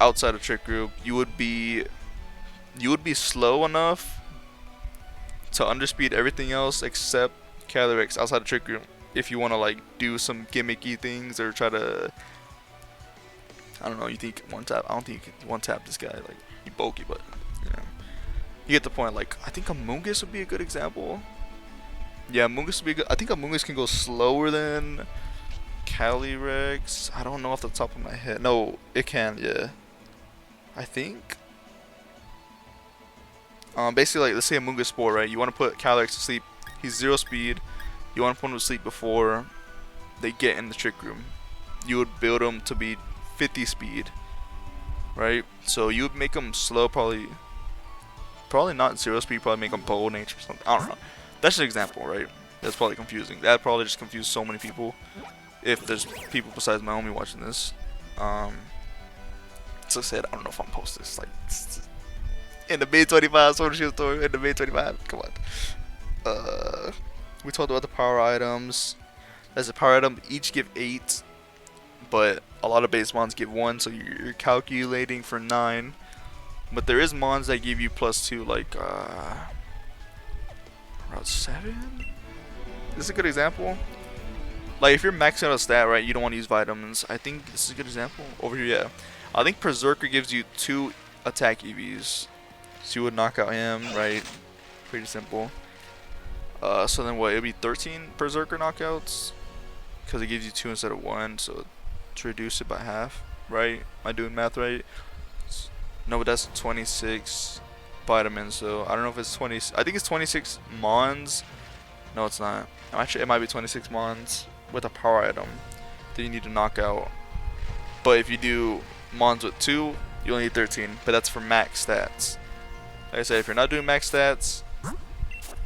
A: outside of Trick Room. You would be slow enough to underspeed everything else except Calyrex outside of Trick Room. If you want to like do some gimmicky things or try to, I don't know, you think one tap. I don't think you can one tap this guy. Like, he bulky, but you know, you get the point. Like, I think Amoonguss would be a good example. Yeah, Amoonguss would be good. I think Amoonguss can go slower than Calyrex. I don't know off the top of my head. No, it can. Yeah, I think. Basically, like, let's say Amoonguss Spore, right? You want to put Calyrex to sleep. He's 0 speed. You want to put him to sleep before they get in the Trick Room. You would build him to be 50 speed, right? So you would make him slow, probably not 0 speed, probably make him bold nature or something. I don't know. That's just an example, right? That's probably confusing. That probably just confused so many people. If there's people besides my homie watching this, so I said, I don't know if I'm post this like in the May 25 Sword and Shield story. In the May 25, come on. We talked about the power items. As a power item, each give 8, but a lot of base mons give 1, so you're calculating for 9. But there is mons that give you +2, like around 7. This is a good example. Like if you're maxing out a stat, right, you don't want to use vitamins. I think this is a good example. Over here, yeah. I think Berserker gives you 2 attack EVs. So you would knock out him, right? Pretty simple. So then what? It'd be 13 Berserker knockouts, because it gives you 2 instead of 1. So to reduce it by half, right? Am I doing math right? No, but that's 26 vitamins. So I don't know if it's 20. I think it's 26 Mons. No, it's not. Actually, it might be 26 Mons with a power item that you need to knock out. But if you do Mons with 2, you only need 13. But that's for max stats. Like I said, if you're not doing max stats,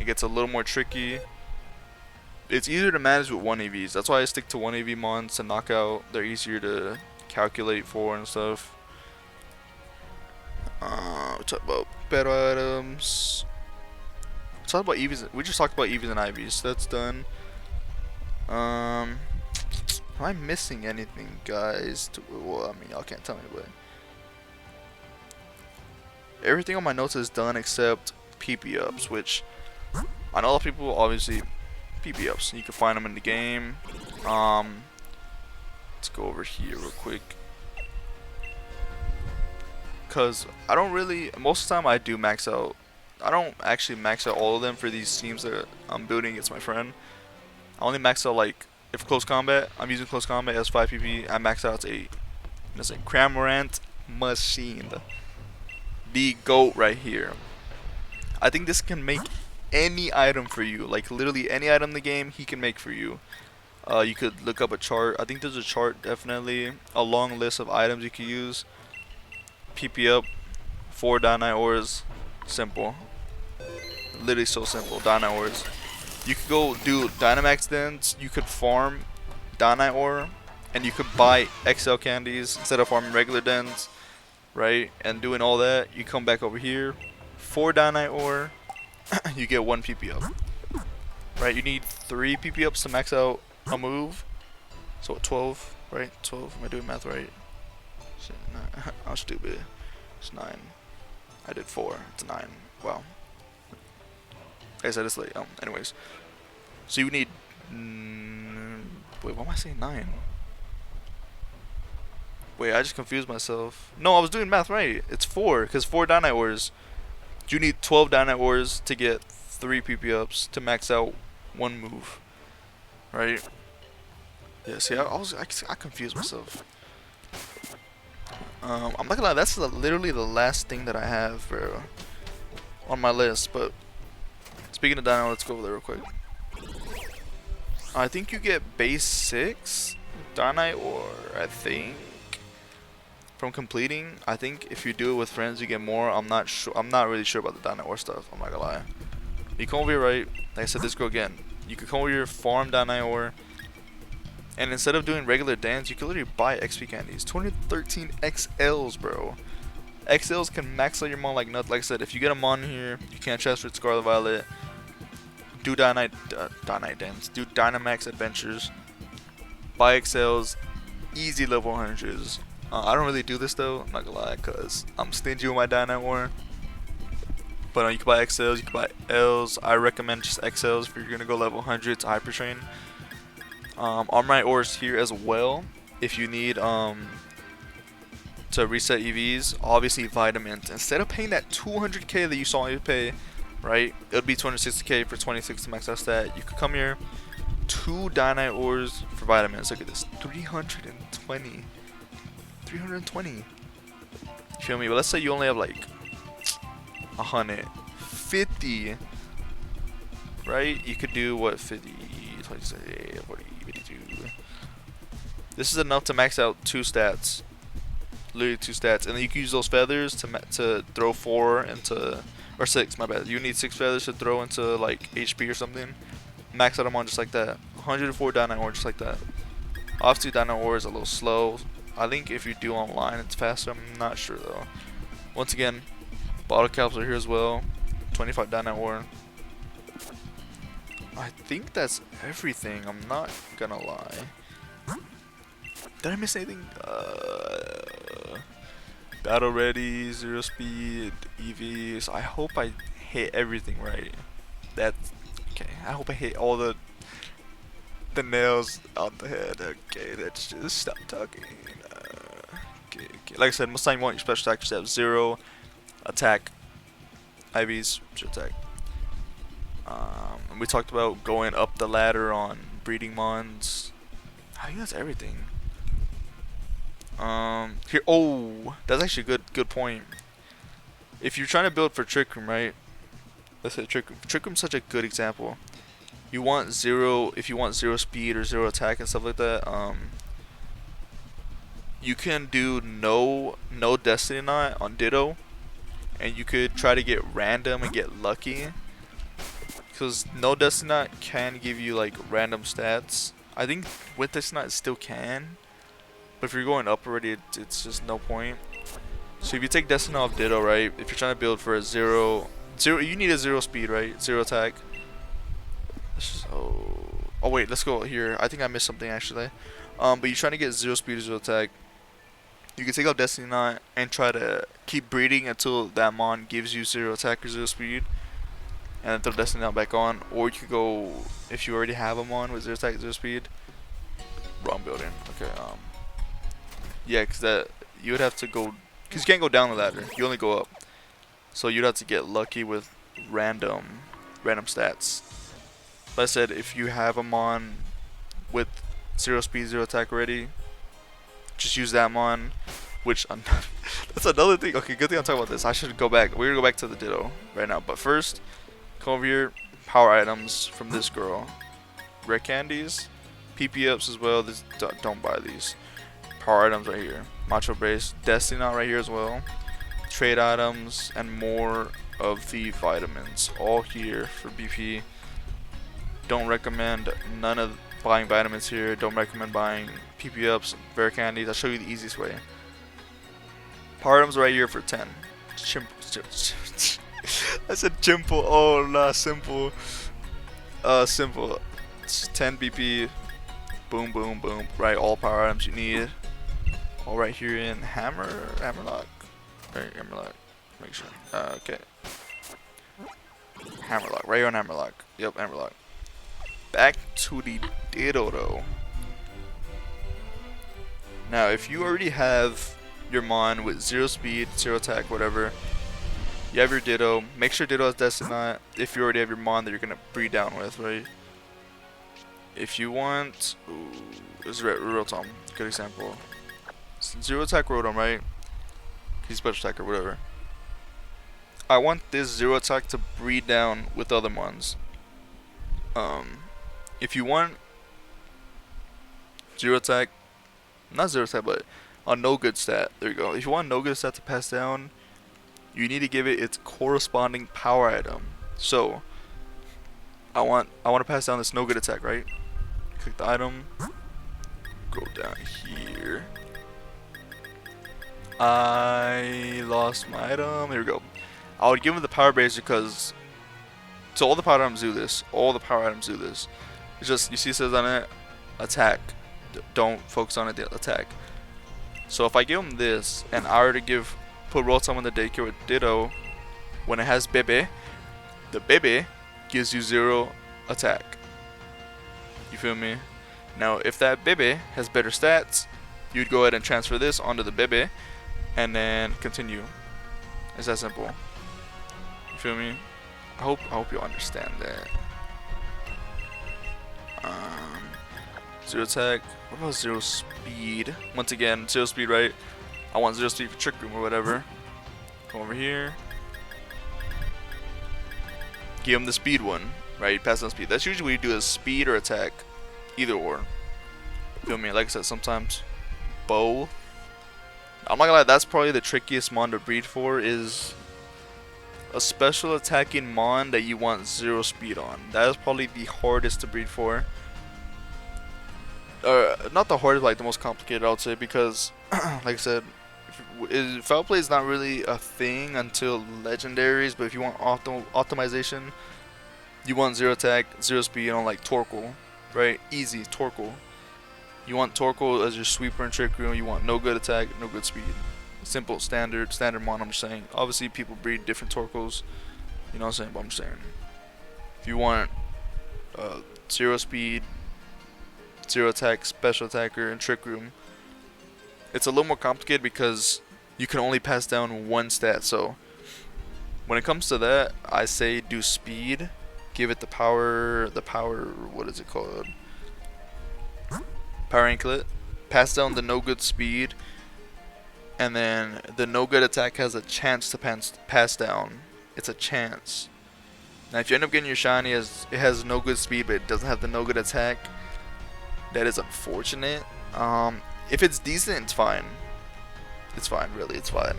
A: it gets a little more tricky. It's easier to manage with 1 EVs. That's why I stick to 1 EV Mons to knock out. They're easier to calculate for and stuff. We talk about battle items. Let's talk about EVs. We just talked about EVs and IVs. So that's done. Am I missing anything, guys? Well, I mean, y'all can't tell me, but everything on my notes is done except PP ups, which I know a lot of people obviously PP ups. You can find them in the game. Let's go over here real quick, cause I don't really. Most of the time, I do max out. I don't actually max out all of them for these teams that I'm building against my friend. I only max out like if close combat. I'm using close combat as 5 PP. I max out to 8. And it's a Cramorant machine, the GOAT right here. I think this can make any item for you. Like literally any item in the game, he can make for you. You could look up a chart. I think there's a chart, definitely a long list of items you could use. PP up, 4 Dynamite ores, simple. Literally so simple. Dynamite ores. You could go do Dynamax dens. You could farm Dynamite ore, and you could buy XL candies instead of farming regular dens, right? And doing all that, you come back over here, 4 Dynamite ore, you get 1 PP up. Right? You need 3 PP ups to max out a move. So 12, right? 12. Am I doing math right? Shit, I'm stupid. It's 9. I did 4. It's 9. Wow. Like I said, it's late. Anyways. So you need. Wait, why am I saying 9? Wait, I just confused myself. No, I was doing math right. It's 4, because 4 Dynamite ores. You need 12 Dynamite ores to get 3 PP ups to max out 1 move. Right? Yeah, see, I confused myself. I'm not gonna lie, that's literally the last thing that I have, bro, on my list. But speaking of Dynamite, let's go over there real quick. I think you get base 6 Dynamite ore, I think, from completing. I think if you do it with friends, you get more. I'm not sure. I'm not really sure about the Dynamite ore stuff. I'm not gonna lie. You come over here, right? Like I said, this go again. You can come over here, farm Dynamite ore, and instead of doing regular dance, you can literally buy XP candies. 213 XLs, bro. XLs can max out your mon like nothing. Like I said, if you get a mon here, you can't transfer it Scarlet Violet. Do Dynamite dance. Do Dynamax adventures. Buy XLs. Easy level 100s. I don't really do this though. I'm not gonna lie, cause I'm stingy with my Dynamite ore. But you can buy XLs. You can buy Ls. I recommend just XLs if you're gonna go level 100 to Hyper Train. Armorite ores here as well if you need to reset EVs. Obviously vitamins, instead of paying that 200k that you saw me pay, right, it would be 260k for 26 to max out stat. You could come here, 2 Dynamite ores for vitamins. Look at this, 320. You feel me? But let's say you only have like 150, right? You could do what, 50, 20, 40, 52. This is enough to max out 2 stats, literally 2 stats, and then you can use those feathers to throw 4 into, or 6. My bad. You need 6 feathers to throw into like HP or something. Max out them on just like that. 104 Dynamite ore just like that. Obviously, Dynamite ore is a little slow. I think if you do online, it's faster. I'm not sure though. Once again, bottle caps are here as well. 25 Dynamite ore. I think that's everything. I'm not gonna lie. Did I miss anything? Battle ready, 0 speed, EVs. I hope I hit everything right. That's okay. I hope I hit all the nails on the head. Okay, let's just stop talking. okay. Like I said, most time you want your special attackers to have 0 attack, IVs, 0 attack. And we talked about going up the ladder on breeding Mons. I think that's everything. Here, oh, that's actually a good point. If you're trying to build for Trick Room, right? Let's say Trick Room. Trick Room's such a good example. You want 0, if you want 0 speed or 0 attack and stuff like that, you can do no Destiny Knot on Ditto, and you could try to get random and get lucky. Because no Destiny Knot can give you like random stats. I think with Destiny Knot it still can, but if you're going up already, it's just no point. So if you take Destiny off Ditto, right? If you're trying to build for a 0, you need a 0 speed, right? 0 attack. So, oh wait, let's go here. I think I missed something actually. But you're trying to get 0 speed or 0 attack. You can take out Destiny Knot and try to keep breeding until that Mon gives you 0 attack or 0 speed, and then throw Destiny Knot back on. Or you could go, if you already have a Mon with 0 attack, 0 speed. Wrong building. Okay. Yeah, because that you would have to go, because you can't go down the ladder. You only go up. So you'd have to get lucky with random stats. But I said if you have a Mon with 0 speed, 0 attack already, just use that Mon, which that's another thing. Okay, good thing I'm talking about this. I should go back. We're gonna go back to the Ditto right now. But first, come over here. Power items from this girl. Rare candies, PP ups as well. This, don't buy these. Power items right here. Macho base, Destiny Knot right here as well. Trade items and more of the vitamins all here for BP. Don't recommend none of buying vitamins here. Don't recommend buying PP ups, rare candies. I'll show you the easiest way. Power items right here for 10. I said chimple. Oh, nah, simple. Simple. It's 10 BP. Boom, boom, boom. Right, all power items you need. All right here in hammerlock. Right, hammerlock. Make sure. Okay. Hammerlock. Right here on hammerlock. Yep, hammerlock. Back to the Ditto though. Now, if you already have your Mon with 0 speed, 0 attack, whatever, you have your Ditto. Make sure Ditto has Destiny Knot if you already have your Mon that you're gonna breed down with, right? If you want, ooh, this is Rotom, good example. 0 attack Rotom, right? He's special attacker, whatever. I want this 0 attack to breed down with other Mons. If you want 0 attack, not 0 attack, but a no good stat, there you go. If you want no good stat to pass down, you need to give it its corresponding power item. So, I want to pass down this no good attack, right? Click the item, go down here. I lost my item. Here we go. I would give him the power base because, so all the power items do this. All the power items do this. It's just, you see it says on it, attack. Don't focus on it, attack. So if I give him this, and I were to put Rotom in the daycare with Ditto, when it has Bebe, the Bebe gives you 0 attack. You feel me? Now if that Bebe has better stats, you'd go ahead and transfer this onto the Bebe, and then continue. It's that simple. You feel me? I hope you understand that. 0 attack. What about 0 speed? Once again, 0 speed, right? I want 0 speed for Trick Room or whatever. Come over here. Give him the speed one, right? Pass on speed. That's usually what you do, is speed or attack. Either or. Feel me? Like I said, sometimes both. I'm not gonna lie, that's probably the trickiest Mon to breed for, is a special attacking Mon that you want 0 speed on. That is probably the hardest to breed for. Not the hardest, like the most complicated, I would say, because like I said, foul play is not really a thing until legendaries, but if you want optimization, you want 0 attack, 0 speed on like Torkoal, right? Easy, Torkoal. You want Torkoal as your sweeper and Trick Room. You want no good attack, no good speed. Simple, standard Mon, I'm just saying. Obviously, people breed different Torkoals. You know what I'm saying? But I'm just saying. If you want 0 speed, 0 attack, special attacker, and Trick Room, It's a little more complicated because you can only pass down one stat. So when it comes to that, I say do speed, give it the power, what is it called? Power anklet. Pass down the no good speed, and then the no good attack has a chance to pass down. It's a chance. Now if you end up getting your shiny as it has no good speed but it doesn't have the no good attack, that is unfortunate. If it's decent, it's fine. It's fine, really, it's fine.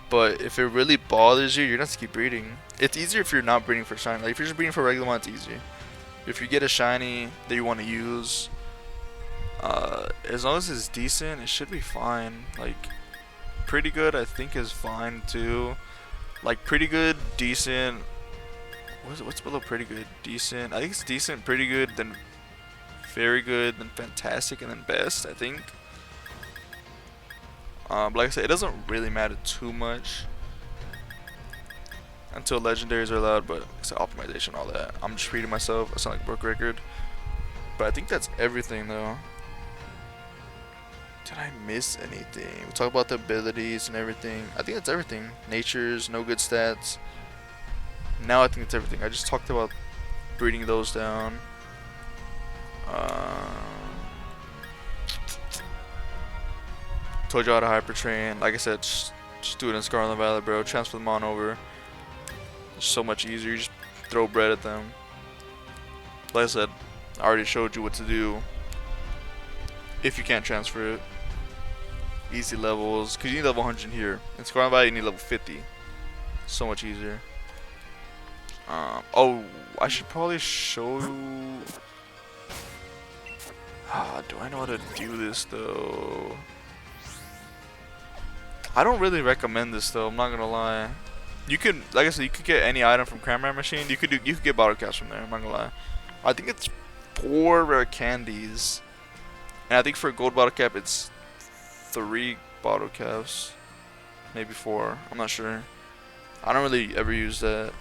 A: But if it really bothers you, you're gonna have to keep breeding. It's easier if you're not breeding for shiny. Like if you're just breeding for regular Mon, it's easy. If you get a shiny that you want to use, as long as it's decent, it should be fine. Like pretty good, I think, is fine too. Like pretty good, decent. What's below pretty good? Decent. I think it's decent, pretty good, then very good, then fantastic, and then best, I think. Like I said, it doesn't really matter too much until legendaries are allowed, but it's optimization, all that. I'm just reading myself. I sound like a broke record. But I think that's everything, though. Did I miss anything? We talked about the abilities and everything. I think that's everything. Natures, no good stats. Now I think it's everything. I just talked about breeding those down. Told you how to hyper train. Like I said, just do it in Scarlet Valley, bro. Transfer them on over. It's so much easier. You just throw bread at them. Like I said, I already showed you what to do if you can't transfer it. Easy levels, because you need level 100 here. In Scarlet Valley, you need level 50. So much easier. Oh, I should probably show you. Do I know how to do this though? I don't really recommend this though. I'm not gonna lie. You could, like I said, you could get any item from Cranberry Machine. You could get bottle caps from there. I'm not gonna lie. I think it's 4 rare candies, and I think for a gold bottle cap it's 3 bottle caps, maybe 4. I'm not sure. I don't really ever use that.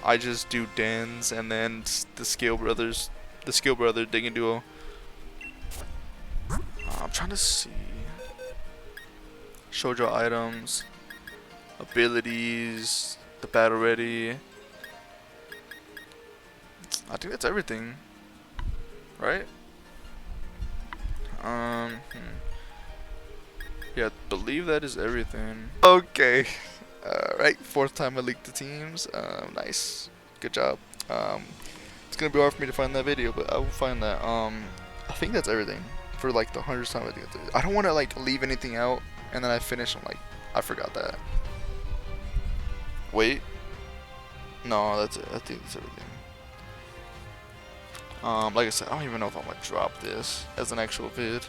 A: I just do Dens and then the Scale Brothers, the Skill Brother Digging Duo. I'm trying to see. Shoujo items, abilities, the battle ready. I think that's everything, right? Yeah, I believe that is everything. Okay. Right, 4th time I leaked the teams. Nice, good job. It's gonna be hard for me to find that video, but I will find that. I think that's everything for like the 100th time. I don't want to like leave anything out, and then I finish. I'm like, I forgot that. Wait, no, that's it. I think that's everything. Like I said, I don't even know if I'm gonna drop this as an actual vid.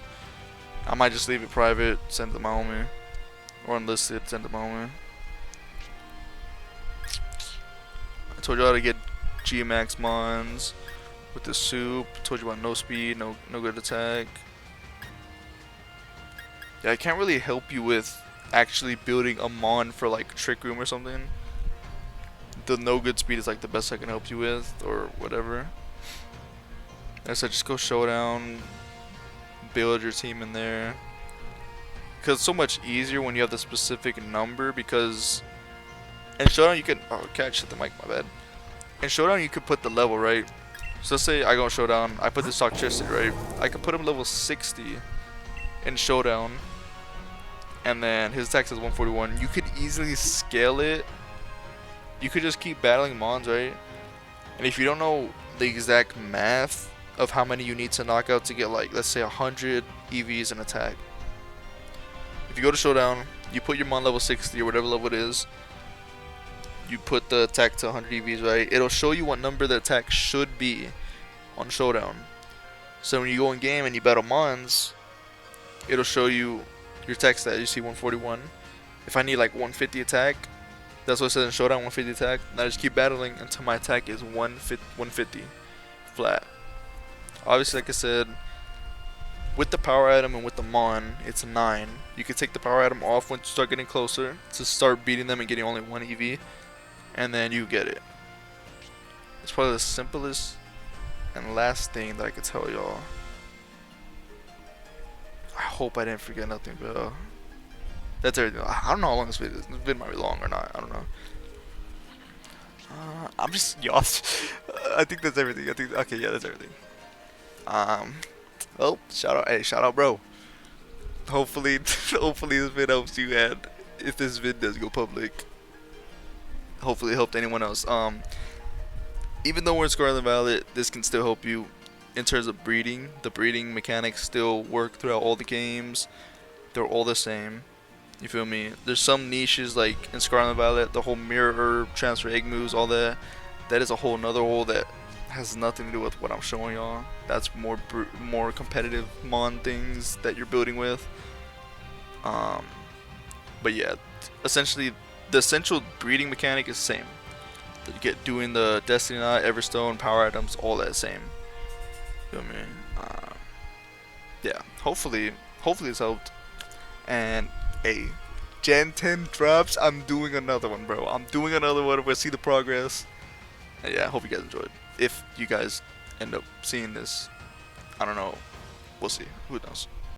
A: I might just leave it private, send it to my homie, or unlisted, send it to my homie. I told you how to get Gmax Mons with the soup. Told you about no speed, no good attack. Yeah, I can't really help you with actually building a Mon for like Trick Room or something. The no good speed is like the best I can help you with, or whatever. Like I said, just go Showdown, build your team in there. Because it's so much easier when you have the specific number, because in Showdown you can, oh, catch the mic, my bad. In Showdown you could put the level, right? So let's say I go in Showdown, I put this Toxicity, right? I could put him level 60 in Showdown, and then his attack is 141. You could easily scale it. You could just keep battling Mons, right? And if you don't know the exact math of how many you need to knock out to get, like, let's say 100 EVs in attack, if you go to Showdown, you put your Mon level 60 or whatever level it is, you put the attack to 100 EVs, right? It'll show you what number the attack should be on Showdown. So when you go in game and you battle Mons, it'll show you your attack stat. You see 141. If I need like 150 attack, that's what it says in Showdown, 150 attack. And I just keep battling until my attack is 150 flat. Obviously, like I said, with the power item and with the Mon, it's 9. You can take the power item off once you start getting closer to start beating them and getting only 1 EV, and then you get it. It's probably the simplest and last thing that I could tell y'all. hope I didn't forget nothing, bro. That's everything. I don't know how long this video is. This video might be long or not. I don't know. I'm just yo. I think that's everything. I think okay, yeah, that's everything. Well, shout out, hey, shout out, bro. Hopefully, hopefully this vid helps you, and if this vid does go public, hopefully it helped anyone else. Even though we're in Scarlet Violet, this can still help you in terms of breeding. The breeding mechanics still work throughout all the games. They're all the same. You feel me? There's some niches like in Scarlet Violet, the whole mirror herb, transfer egg moves, all that. That is a whole nother hole that has nothing to do with what I'm showing y'all. That's more competitive mon things that you're building with. But yeah, essentially the essential breeding mechanic is the same. You get doing the Destiny Knot, Everstone, power items, all that same. Feel me? Yeah. Hopefully this helped. And hey, Gen 10 drops. I'm doing another one, bro. I'm doing another one. We'll see the progress. And yeah, I hope you guys enjoyed. If you guys end up seeing this, I don't know. We'll see. Who knows?